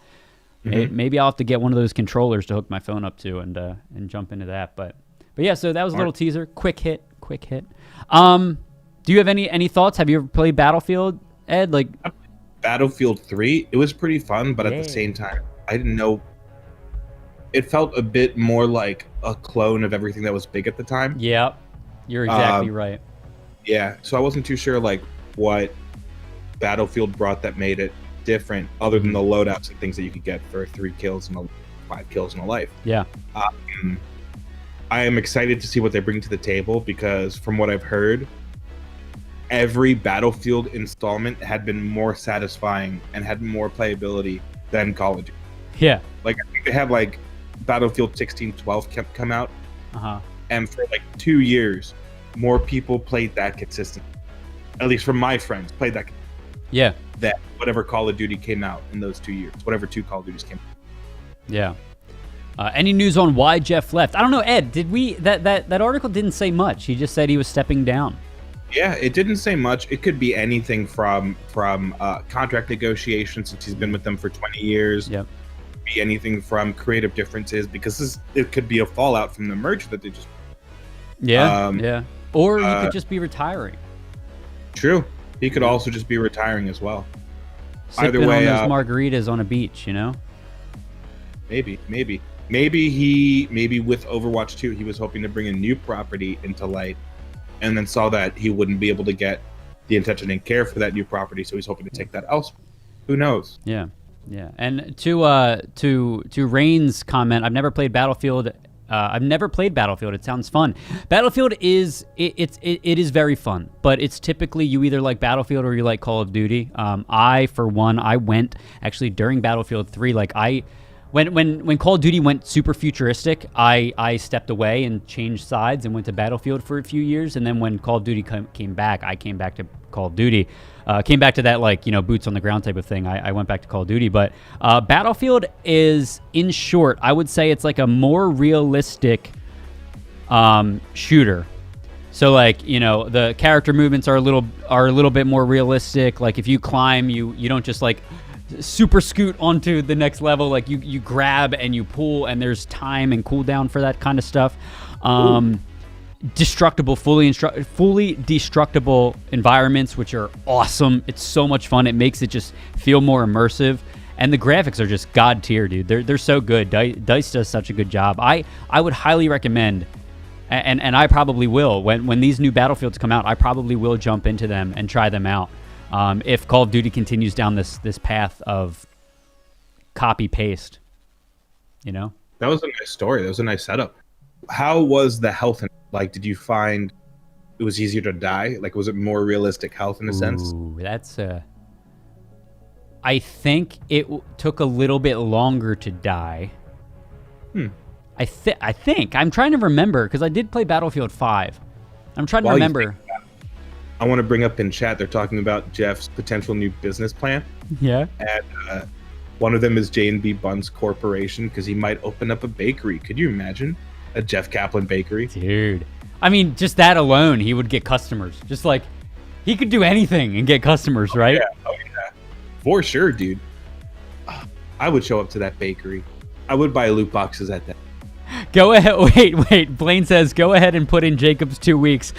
Maybe I'll have to get one of those controllers to hook my phone up to and jump into that. But yeah, so that was a little teaser. Quick hit. Do you have any thoughts? Have you ever played Battlefield, Ed? Like Battlefield 3, it was pretty fun, but at the same time, I didn't know. It felt a bit more like a clone of everything that was big at the time. Yeah, you're exactly right. Yeah, so I wasn't too sure like what Battlefield brought that made it different, other than the loadouts and things that you could get for 3 kills and 5 kills in a life. Yeah. I am excited to see what they bring to the table because from what I've heard, every Battlefield installment had been more satisfying and had more playability than Call of Duty. Yeah. Like, I think they had like Battlefield 1612 come out. And for like 2 years, more people played that consistently. At least from my friends, played that. Yeah. That whatever Call of Duty came out in those 2 years, whatever 2 Call of Duties came out. Yeah. Any news on why Jeff left? I don't know, Ed. Did we that article didn't say much. He just said he was stepping down. Yeah, it didn't say much. It could be anything from contract negotiations, since he's been with them for 20 years. Yep. Be anything from creative differences, because it could be a fallout from the merge that they just. Yeah. Yeah. Or he could just be retiring. True. He could also just be retiring as well. Sipping on those margaritas on a beach, you know. Maybe with Overwatch 2, he was hoping to bring a new property into light, and then saw that he wouldn't be able to get the attention and care for that new property, so he's hoping to take that elsewhere. Who knows? Yeah. And to Rain's comment, I've never played Battlefield. It sounds fun. Battlefield is it is very fun, but it's typically you either like Battlefield or you like Call of Duty. I, for one, I went actually during Battlefield 3. Like when Call of Duty went super futuristic, I stepped away and changed sides and went to Battlefield for a few years. And then when Call of Duty came back, I came back to Call of Duty. Came back to that, like, you know, boots on the ground type of thing. I went back to Call of Duty. But Battlefield is, in short, I would say it's like a more realistic shooter. So, like, you know, the character movements are a little bit more realistic. Like, if you climb, you don't just like super scoot onto the next level. Like, you grab and you pull, and there's time and cooldown for that kind of stuff. Destructible, fully destructible environments, which are awesome. It's so much fun. It makes it just feel more immersive. And the graphics are just god tier, dude. They're so good. DICE does such a good job. I would highly recommend, and I probably will, when these new Battlefields come out, I probably will jump into them and try them out. If Call of Duty continues down this path of copy paste, you know. That was a nice story. That was a nice setup. How was the health? Like, did you find it was easier to die? Like, was it more realistic health in a sense? Ooh, that's I think it took a little bit longer to die. I think. I'm trying to remember, because I did play Battlefield 5. I'm trying to remember. I want to bring up in chat, they're talking about Jeff's potential new business plan. Yeah. And one of them is J&B Buns Corporation, because he might open up a bakery. Could you imagine a Jeff Kaplan bakery? Dude. I mean, just that alone, he would get customers. Just like, he could do anything and get customers, right? Oh, yeah. For sure, dude. I would show up to that bakery. I would buy loot boxes at that. Go ahead. Wait. Blaine says, go ahead and put in Jacob's 2 weeks.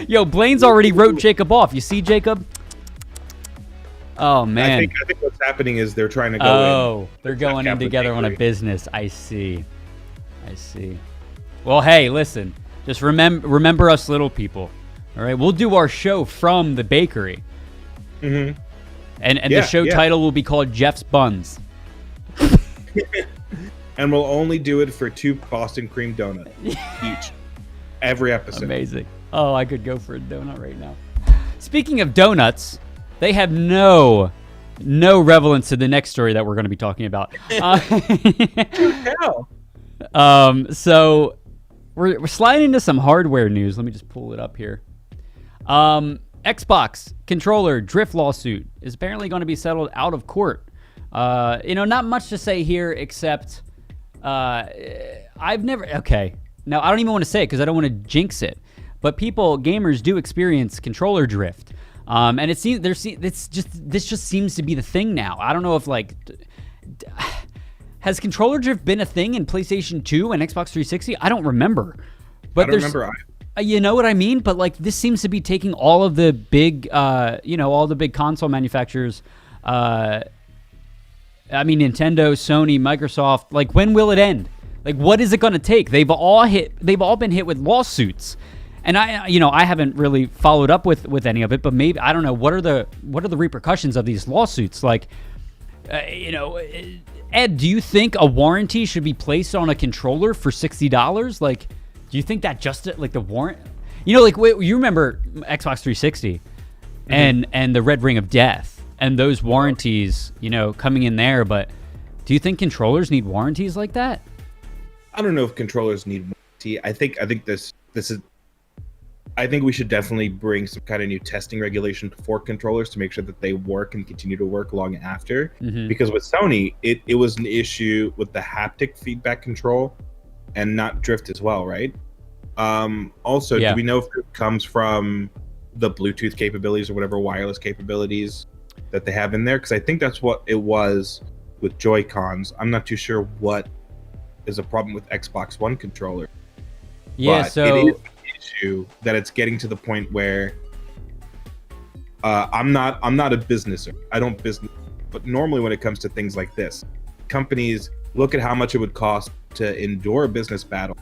Yo, Blaine's already wrote Jacob off. You see, Jacob? Oh, man. I think what's happening is they're trying to go in. Oh, they're going in together on a business. I see. Well, hey, listen. Just remember us little people. All right? We'll do our show from the bakery. Mm-hmm. And the show title will be called Jeff's Buns. And we'll only do it for 2 Boston cream donuts each. Every episode. Amazing. Oh, I could go for a donut right now. Speaking of donuts, they have no relevance to the next story that we're going to be talking about. So we're sliding into some hardware news. Let me just pull it up here. Xbox controller drift lawsuit is apparently going to be settled out of court. Not much to say here except I've never. Okay, now I don't even want to say it because I don't want to jinx it. But gamers do experience controller drift, and it seems this just seems to be the thing now. I don't know if has controller drift been a thing in PlayStation 2 and Xbox 360? I don't remember. But I don't remember. You know what I mean? But like this seems to be taking all of the big, all the big console manufacturers. I mean, Nintendo, Sony, Microsoft. Like, when will it end? Like, what is it going to take? They've all been hit with lawsuits. And I haven't really followed up with any of it, but maybe I don't know what are the repercussions of these lawsuits? Like, Ed, do you think a warranty should be placed on a controller for $60? Like, do you think that just like the warrant? You remember Xbox 360 and the Red Ring of Death and those warranties, coming in there. But do you think controllers need warranties like that? I don't know if controllers need warranty. I think this is. I think we should definitely bring some kind of new testing regulation for controllers to make sure that they work and continue to work long after. Mm-hmm. Because with Sony, it was an issue with the haptic feedback control and not drift as well, right? Also, do we know if it comes from the Bluetooth capabilities or whatever wireless capabilities that they have in there? Because I think that's what it was with Joy-Cons. I'm not too sure what is a problem with Xbox One controller. Yeah, but so it is an issue that it's getting to the point where I'm not a businesser. I don't business, but normally when it comes to things like this, companies look at how much it would cost to endure a business battle,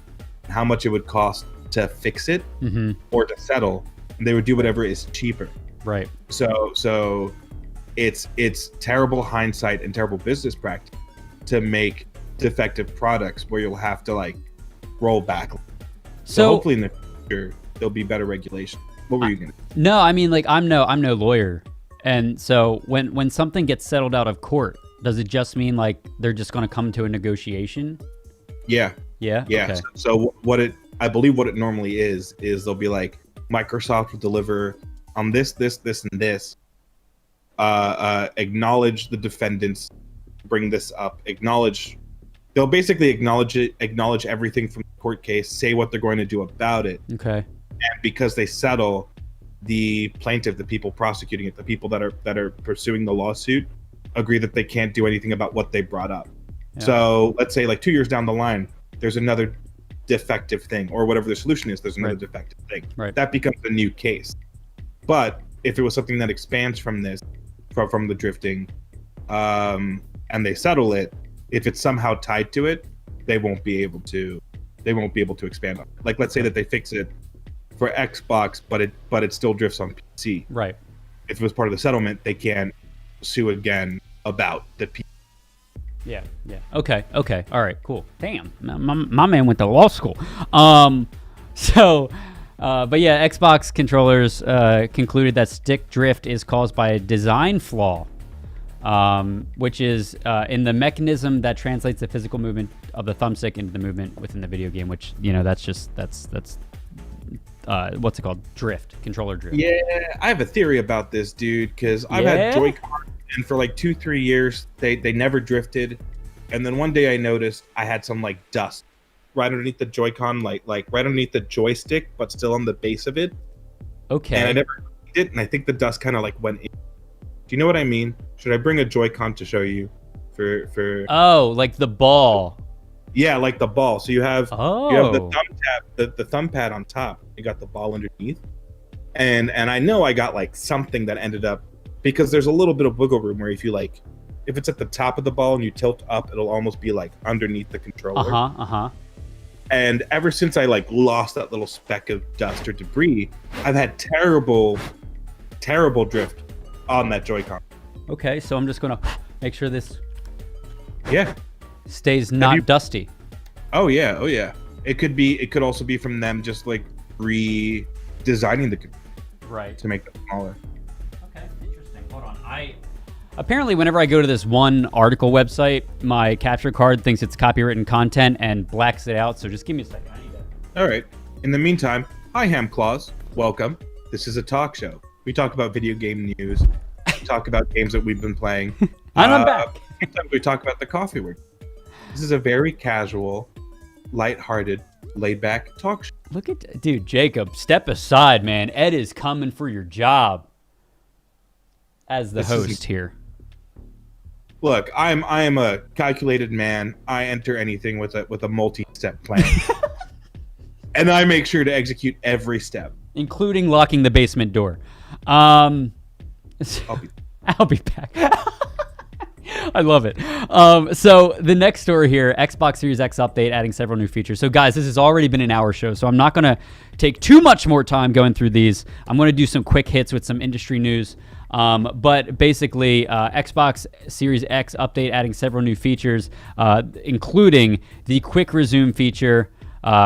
how much it would cost to fix it or to settle, and they would do whatever is cheaper. Right. So it's terrible hindsight and terrible business practice to make defective products where you'll have to roll back. So hopefully in the future there'll be better regulation. What were you gonna say? No, I mean I'm no lawyer, and so when something gets settled out of court, does it just mean like they're just going to come to a negotiation? Yeah. Yeah. Yeah. Okay. So I believe what it normally is they'll be like, Microsoft will deliver on this, and this. Acknowledge the defendants, bring this up, they'll basically acknowledge everything from the court case, say what they're going to do about it. Okay. And because they settle, the plaintiff, the people prosecuting it, the people that are pursuing the lawsuit, agree that they can't do anything about what they brought up. Yeah. So let's say like 2 years down the line, there's another defective thing, or whatever the solution is, there's another defective thing. Right. That becomes a new case. But if it was something that expands from this, from the drifting, and they settle it, if it's somehow tied to it, they won't be able to expand on it. Like, let's say that they fix it for Xbox, but it still drifts on PC. Right. If it was part of the settlement, they can't sue again about the PC. Yeah. Okay. All right, cool. Damn, my man went to law school. But yeah, Xbox controllers concluded that stick drift is caused by a design flaw, which is in the mechanism that translates the physical movement of the thumbstick into the movement within the video game, which, that's what's it called? Drift, controller drift. Yeah, I have a theory about this, dude, because I've had Joy-Con, and for like 2-3 years, they never drifted. And then one day I noticed I had some like dust right underneath the Joy-Con, like right underneath the joystick, but still on the base of it. Okay. And I never did it, and I think the dust kind of like went in. Do you know what I mean? Should I bring a Joy-Con to show you? For Oh, like the ball. Yeah, like the ball. So you have the thumb tab, the thumb pad on top. You got the ball underneath, and I know I got like something that ended up, because there's a little bit of wiggle room where if it's at the top of the ball and you tilt up, it'll almost be like underneath the controller. And ever since I like lost that little speck of dust or debris, I've had terrible drift on that Joy-Con. Okay, so I'm just gonna make sure this stays not dusty. Oh yeah. It could also be from them just like redesigning the controller to make it smaller. Okay, interesting. Hold on. Apparently, whenever I go to this one article website, my capture card thinks it's copywritten content and blacks it out. So just give me a second. I need that. All right. In the meantime, hi Ham Claus. Welcome. This is a talk show. We talk about video game news. We talk about games that we've been playing. And I'm back. Sometimes we talk about the coffee word. This is a very casual, lighthearted, laid-back talk show. Look at dude, Jacob. Step aside, man. Ed is coming for your job as the host here. Look, I am a calculated man. I enter anything with a multi-step plan, and I make sure to execute every step, including locking the basement door. I'll be back. I love it. So the next story here, Xbox Series X update adding several new features. So guys, this has already been an hour show, so I'm not going to take too much more time going through these. I'm going to do some quick hits with some industry news. But basically, Xbox Series X update adding several new features, including the quick resume feature,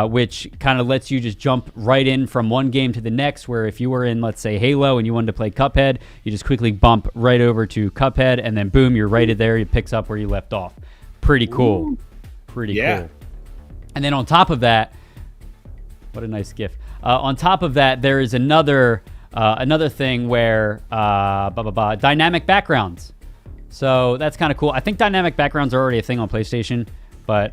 which kind of lets you just jump right in from one game to the next, where if you were in, let's say, Halo and you wanted to play Cuphead, you just quickly bump right over to Cuphead, and then boom, you're right there. It picks up where you left off. Pretty cool. Ooh. Pretty cool. And then on top of that, what a nice GIF. On top of that, there is another thing where dynamic backgrounds. So that's kind of cool. I think dynamic backgrounds are already a thing on PlayStation, but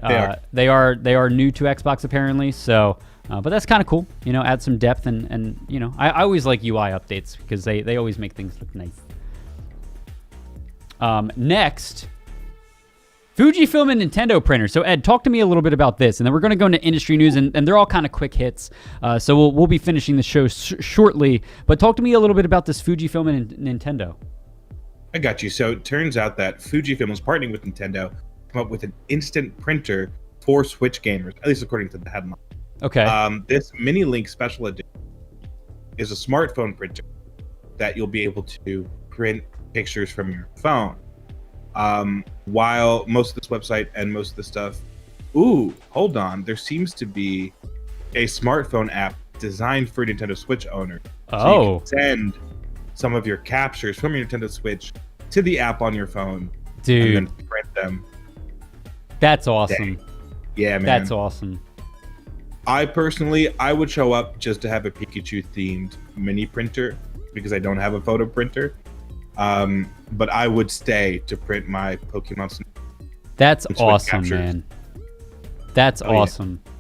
they are new to Xbox apparently. So, but that's kind of cool. Add some depth and I always like UI updates because they always make things look nice. Next, Fujifilm and Nintendo printer. So Ed, talk to me a little bit about this, and then we're going to go into industry news, and they're all kind of quick hits. So we'll be finishing the show shortly. But talk to me a little bit about this Fujifilm and Nintendo. I got you. So it turns out that Fujifilm is partnering with Nintendo to come up with an instant printer for Switch gamers, at least according to the headline. Okay. This Mini Link Special Edition is a smartphone printer that you'll be able to print pictures from your phone. While most of this website and most of the stuff, hold on, there seems to be a smartphone app designed for Nintendo Switch owners. So you can send some of your captures from your Nintendo Switch to the app on your phone Dude. and then print them. That's awesome. Dang. Yeah, man. That's awesome. I would show up just to have a Pikachu themed mini printer because I don't have a photo printer. But I would stay to print my Pokemon Snap. That's awesome, man. That's awesome. Yeah.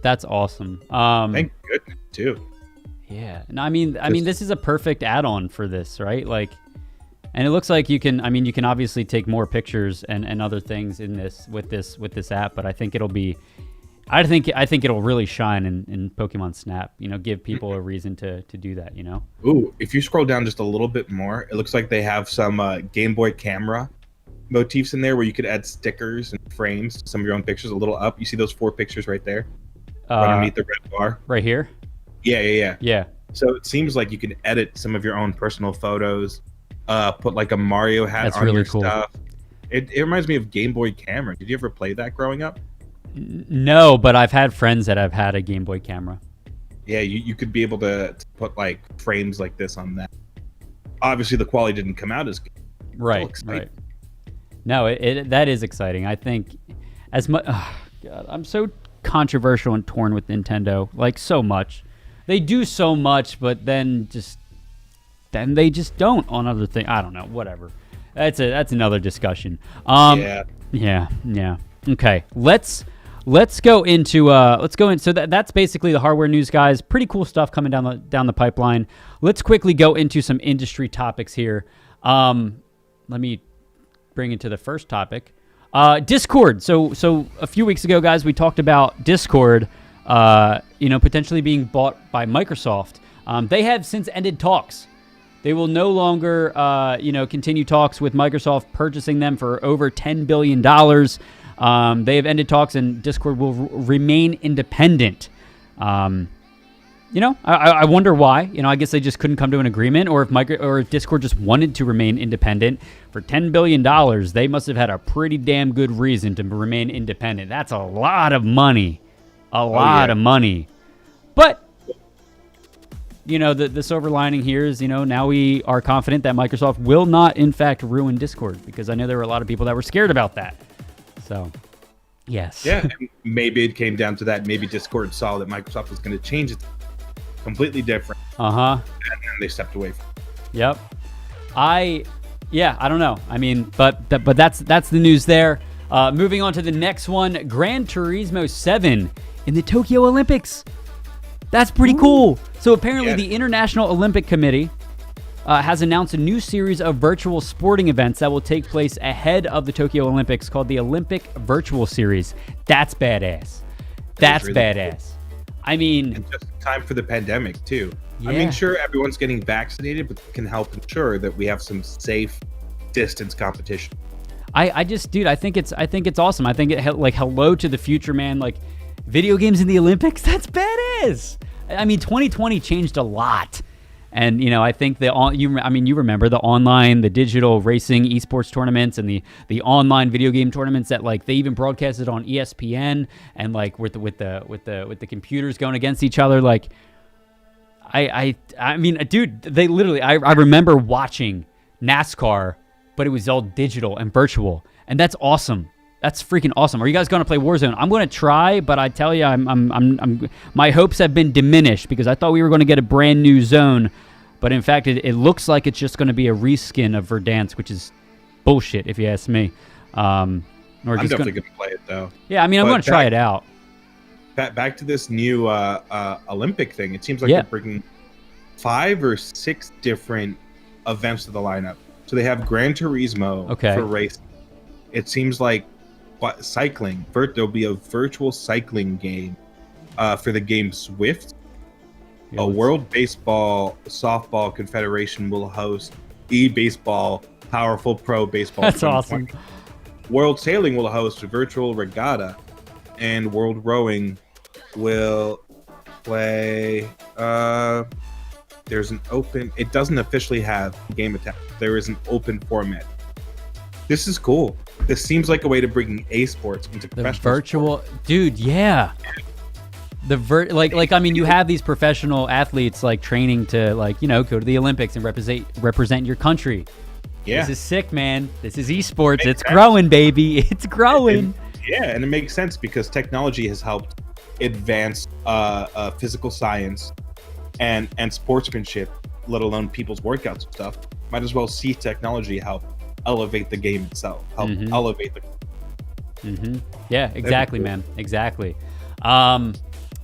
That's awesome. Thank goodness too. Yeah. No, I mean this is a perfect add-on for this, right? Like, and it looks like you can obviously take more pictures and other things in with this app, but I think it'll really shine in Pokemon Snap, give people a reason to do that, Ooh, if you scroll down just a little bit more, it looks like they have some Game Boy camera motifs in there where you could add stickers and frames to some of your own pictures. A little up, you see those 4 pictures right there underneath the red bar right here. Yeah. So it seems like you can edit some of your own personal photos, put like a Mario hat That's on really your cool. stuff. It reminds me of Game Boy camera. Did you ever play that growing up? No, but I've had friends that have had a Game Boy camera. Yeah, you could be able to put like frames like this on that. Obviously, the quality didn't come out as good. Right. No, that is exciting. I think as much. Oh, God, I'm so controversial and torn with Nintendo. Like so much, they do so much, but then they just don't on other things. I don't know. Whatever. That's another discussion. Yeah. Okay. Let's go into so that's basically the hardware news, guys. Pretty cool stuff coming down the pipeline. Let's quickly go into some industry topics here. Let me bring it to the first topic. Discord. So a few weeks ago, guys, we talked about Discord potentially being bought by Microsoft. They have since ended talks. They will no longer continue talks with Microsoft purchasing them for over $10 billion. They have ended talks, and Discord will remain independent. I wonder why. I guess they just couldn't come to an agreement, or if Discord just wanted to remain independent for $10 billion. They must have had a pretty damn good reason to remain independent. That's a lot of money, of money. But the silver lining here is now we are confident that Microsoft will not in fact ruin Discord, because I know there were a lot of people that were scared about that. So, yes. Yeah, maybe it came down to that. Maybe Discord saw that Microsoft was going to change it completely different. And then they stepped away from it. Yep. I don't know. I mean, but that's the news there. Moving on to the next one, Gran Turismo 7 in the Tokyo Olympics. That's pretty cool. So apparently the International Olympic Committee has announced a new series of virtual sporting events that will take place ahead of the Tokyo Olympics called the Olympic Virtual Series. That's badass. That's really badass. Cool. I mean... And just in time for the pandemic, too. Yeah. I mean, sure, everyone's getting vaccinated, but it can help ensure that we have some safe distance competition. I think it's awesome. I think hello to the future, man. Like, video games in the Olympics, that's badass. I mean, 2020 changed a lot. And, I think you remember the online, the digital racing esports tournaments and the online video game tournaments that they even broadcasted on ESPN and with the computers going against each other. I mean, dude, they literally, I remember watching NASCAR, but it was all digital and virtual. And that's awesome. That's freaking awesome. Are you guys going to play Warzone? I'm going to try, but I tell you, I'm my hopes have been diminished because I thought we were going to get a brand new zone, but in fact, it looks like it's just going to be a reskin of Verdansk, which is bullshit, if you ask me. I'm definitely going to play it though. Yeah, I mean, I'm going to try it out. Back to this new Olympic thing. It seems like they're bringing 5 or 6 different events to the lineup. So they have Gran Turismo for racing. It seems like cycling. There'll be a virtual cycling game for the game Swift. A World Baseball Softball Confederation will host e-baseball Powerful Pro Baseball. That's awesome. World Sailing will host a virtual regatta, and World Rowing will play. There's an open. It doesn't officially have game attack. There is an open format. This is cool. This seems like a way to bring esports into professional virtual sport. Dude, yeah. I mean, you have these professional athletes training to go to the Olympics and represent your country. Yeah. This is sick, man. This is esports. It's growing, baby. It's growing. And it makes sense because technology has helped advance physical science and sportsmanship, let alone people's workouts and stuff. Might as well see technology help elevate the game itself, help elevate the. Yeah, exactly, man. Exactly.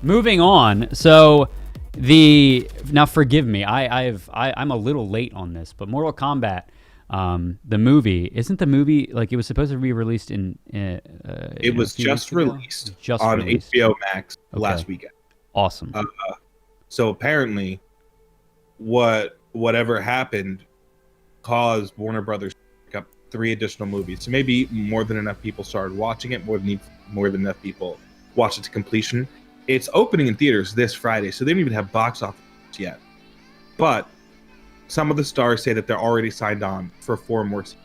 Moving on. So now forgive me. I'm a little late on this, but Mortal Kombat. The movie isn't the movie like it was supposed to be released in it was just released on HBO Max last weekend. Awesome. So apparently whatever happened caused Warner Brothers to pick up 3 additional movies. So maybe more than enough people started watching it, more than enough people watched it to completion. It's opening in theaters this Friday, so they don't even have box office yet. But some of the stars say that they're already signed on for 4 more seasons,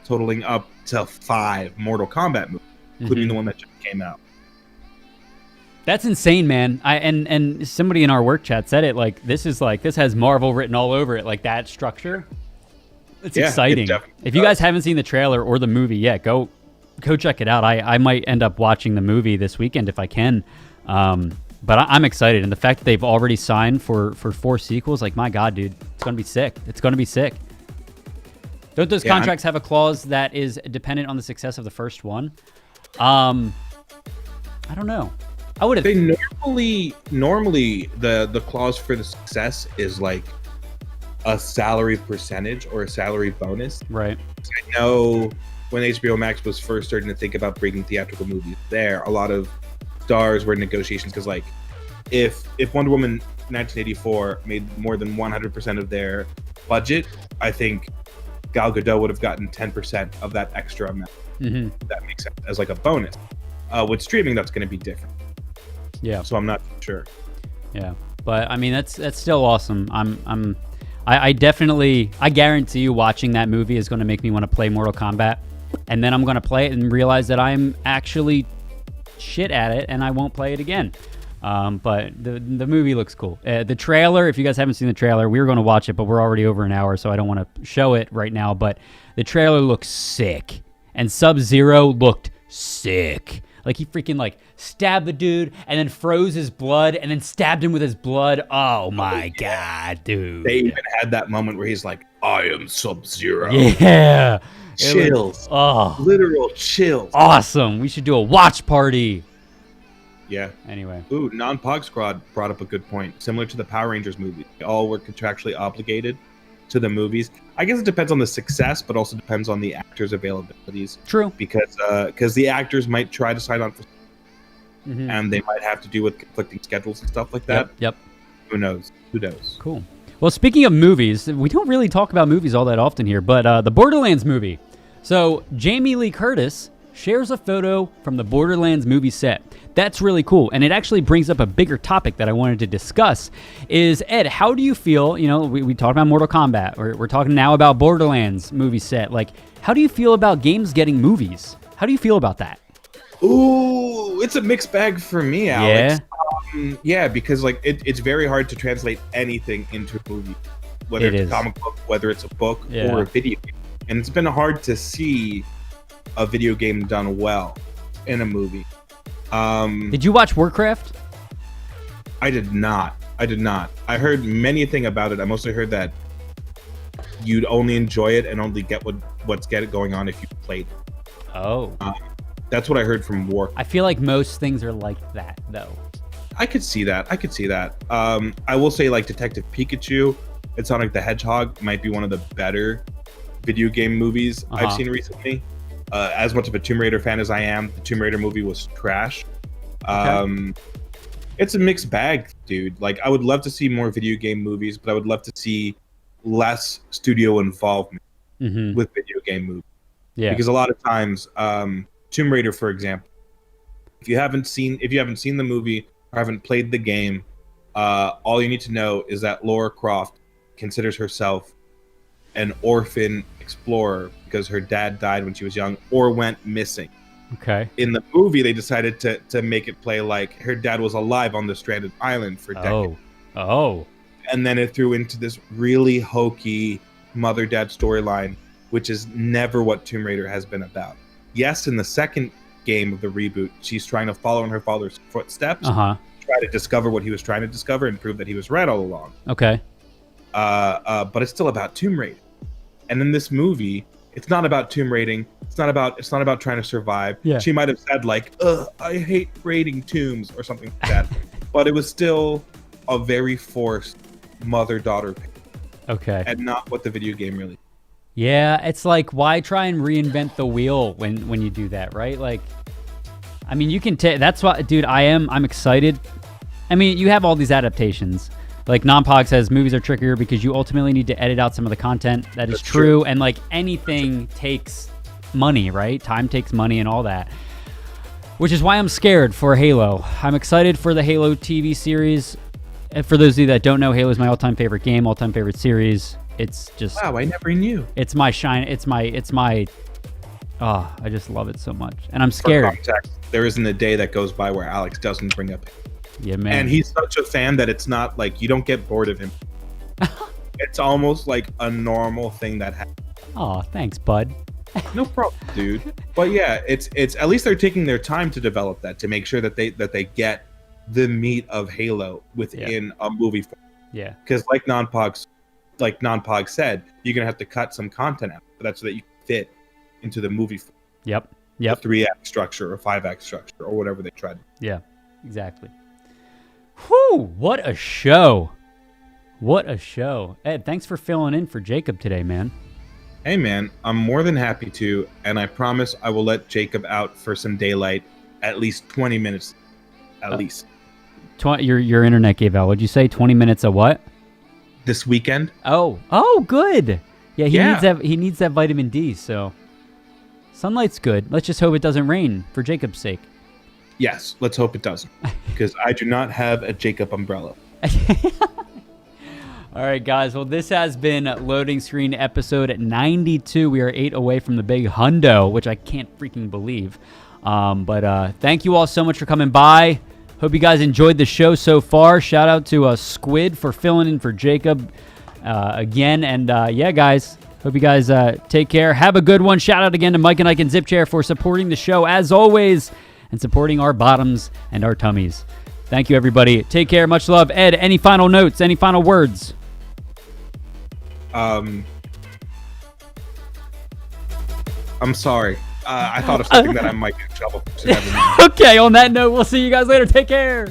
totaling up to 5 Mortal Kombat movies, including the one that just came out. That's insane, man. And somebody in our work chat said it like this has Marvel written all over it, like that structure. It's exciting. If you guys haven't seen the trailer or the movie yet, go check it out. I might end up watching the movie this weekend if I can. But I'm excited, and the fact that they've already signed for 4 sequels, like my God, dude, it's gonna be sick. It's gonna be sick. Don't those contracts have a clause that is dependent on the success of the first one? I don't know. I would have. They normally the clause for the success is like a salary percentage or a salary bonus. Right. I know when HBO Max was first starting to think about bringing theatrical movies there, a lot of stars were in negotiations because like if Wonder Woman 1984 made more than 100% of their budget, I think Gal Gadot would have gotten 10% of that extra amount. That makes sense as like a bonus. With streaming, that's going to be different. Yeah. So I'm not sure. Yeah, but I mean that's still awesome. I definitely guarantee you watching that movie is going to make me want to play Mortal Kombat, and then I'm going to play it and realize that I'm actually shit at it and I won't play it again. But the movie looks cool. The trailer, if you guys haven't seen the trailer, we were going to watch it, but we're already over an hour, so I don't want to show it right now. But the trailer looks sick, and Sub-Zero looked sick. Like he freaking like stabbed the dude and then froze his blood and then stabbed him with his blood. Oh my God, dude. They even had that moment where he's like, I am Sub-Zero. Yeah. Chills. Literal chills. Awesome. We should do a watch party. Yeah. Anyway. Ooh, Non-Pog Squad brought up a good point. Similar to the Power Rangers movie. They all were contractually obligated to the movies. I guess it depends on the success, but also depends on the actors' availabilities. True. Because the actors might try to sign on for and they might have to do with conflicting schedules and stuff like that. Yep. Who knows? Cool. Well, speaking of movies, we don't really talk about movies all that often here, but the Borderlands movie. So Jamie Lee Curtis shares a photo from the Borderlands movie set. That's really cool, and it actually brings up a bigger topic that I wanted to discuss. Is Ed, how do you feel? You know, we talked about Mortal Kombat. We're talking now about Borderlands movie set. Like, how do you feel about games getting movies? How do you feel about that? Ooh, it's a mixed bag for me, Alex. Yeah, because like it's very hard to translate anything into a movie, whether it's a comic book, whether it's a book or a video game. And it's been hard to see a video game done well in a movie. Did you watch Warcraft? I did not. I heard many a thing about it. I mostly heard that you'd only enjoy it and only get what's going on if you played it. Oh. That's what I heard from Warcraft. I feel like most things are like that, though. I could see that. I will say, like, Detective Pikachu and Sonic the Hedgehog might be one of the better video game movies I've seen recently. As much of a Tomb Raider fan as I am, the Tomb Raider movie was trash. It's a mixed bag, dude. Like, I would love to see more video game movies, but I would love to see less studio involvement with video game movies. Yeah. Because a lot of times, Tomb Raider, for example, if you haven't seen the movie or haven't played the game, all you need to know is that Lara Croft considers herself an orphan explorer because her dad died when she was young or went missing. Okay. In the movie, they decided to make it play like her dad was alive on the stranded island for decades. Oh. And then it threw into this really hokey mother-dad storyline which is never what Tomb Raider has been about. Yes, in the second game of the reboot, she's trying to follow in her father's footsteps, try to discover what he was trying to discover and prove that he was right all along. Okay. But it's still about Tomb Raider. And in this movie, it's not about tomb raiding. It's not about trying to survive. Yeah. She might have said like, "Ugh, I hate raiding tombs" or something like that. But it was still a very forced mother-daughter pair. Okay. And not what the video game really. Yeah, it's like, why try and reinvent the wheel when you do that, right? Like, I mean, you can take. That's why, dude. I'm excited. I mean, you have all these adaptations. Like Nonpog says, movies are trickier because you ultimately need to edit out some of the content. That is true. And like anything takes money, right? Time takes money and all that. Which is why I'm scared for Halo. I'm excited for the Halo TV series. And for those of you that don't know, Halo is my all-time favorite game, all-time favorite series. It's just... Wow, I never knew. It's my shine. It's my... Oh, I just love it so much. And I'm scared. For context, there isn't a day that goes by where Alex doesn't bring up Halo. Yeah, man. And he's such a fan that it's not like you don't get bored of him. It's almost like a normal thing that happens. Oh, thanks, bud. No problem, dude. But yeah, it's at least they're taking their time to develop that, to make sure that they get the meat of Halo within a movie form. Yeah. Because like Nonpog said, you're gonna have to cut some content out, but that's so that you can fit into the movie form. Yep. The 3-act structure or 5-act structure or whatever they tried. Yeah, exactly. Whew, what a show. What a show. Ed, thanks for filling in for Jacob today, man. Hey, man, I'm more than happy to, and I promise I will let Jacob out for some daylight at least 20 minutes. At least. Your internet gave out. What'd you say? 20 minutes of what? This weekend. Oh, good. Yeah, he needs that vitamin D, so sunlight's good. Let's just hope it doesn't rain for Jacob's sake. Yes, let's hope it doesn't, because I do not have a Jacob umbrella. All right, guys. Well, this has been Loading Screen episode 92. We are 8 away from the big hundo, which I can't freaking believe. But thank you all so much for coming by. Hope you guys enjoyed the show so far. Shout out to Squid for filling in for Jacob again. And yeah, guys, hope you guys take care. Have a good one. Shout out again to Mike and Ike and Zip Chair for supporting the show as always and supporting our bottoms and our tummies. Thank you, everybody. Take care. Much love. Ed, any final notes? Any final words? I'm sorry. I thought of something that I might get in trouble for. Okay, on that note, we'll see you guys later. Take care.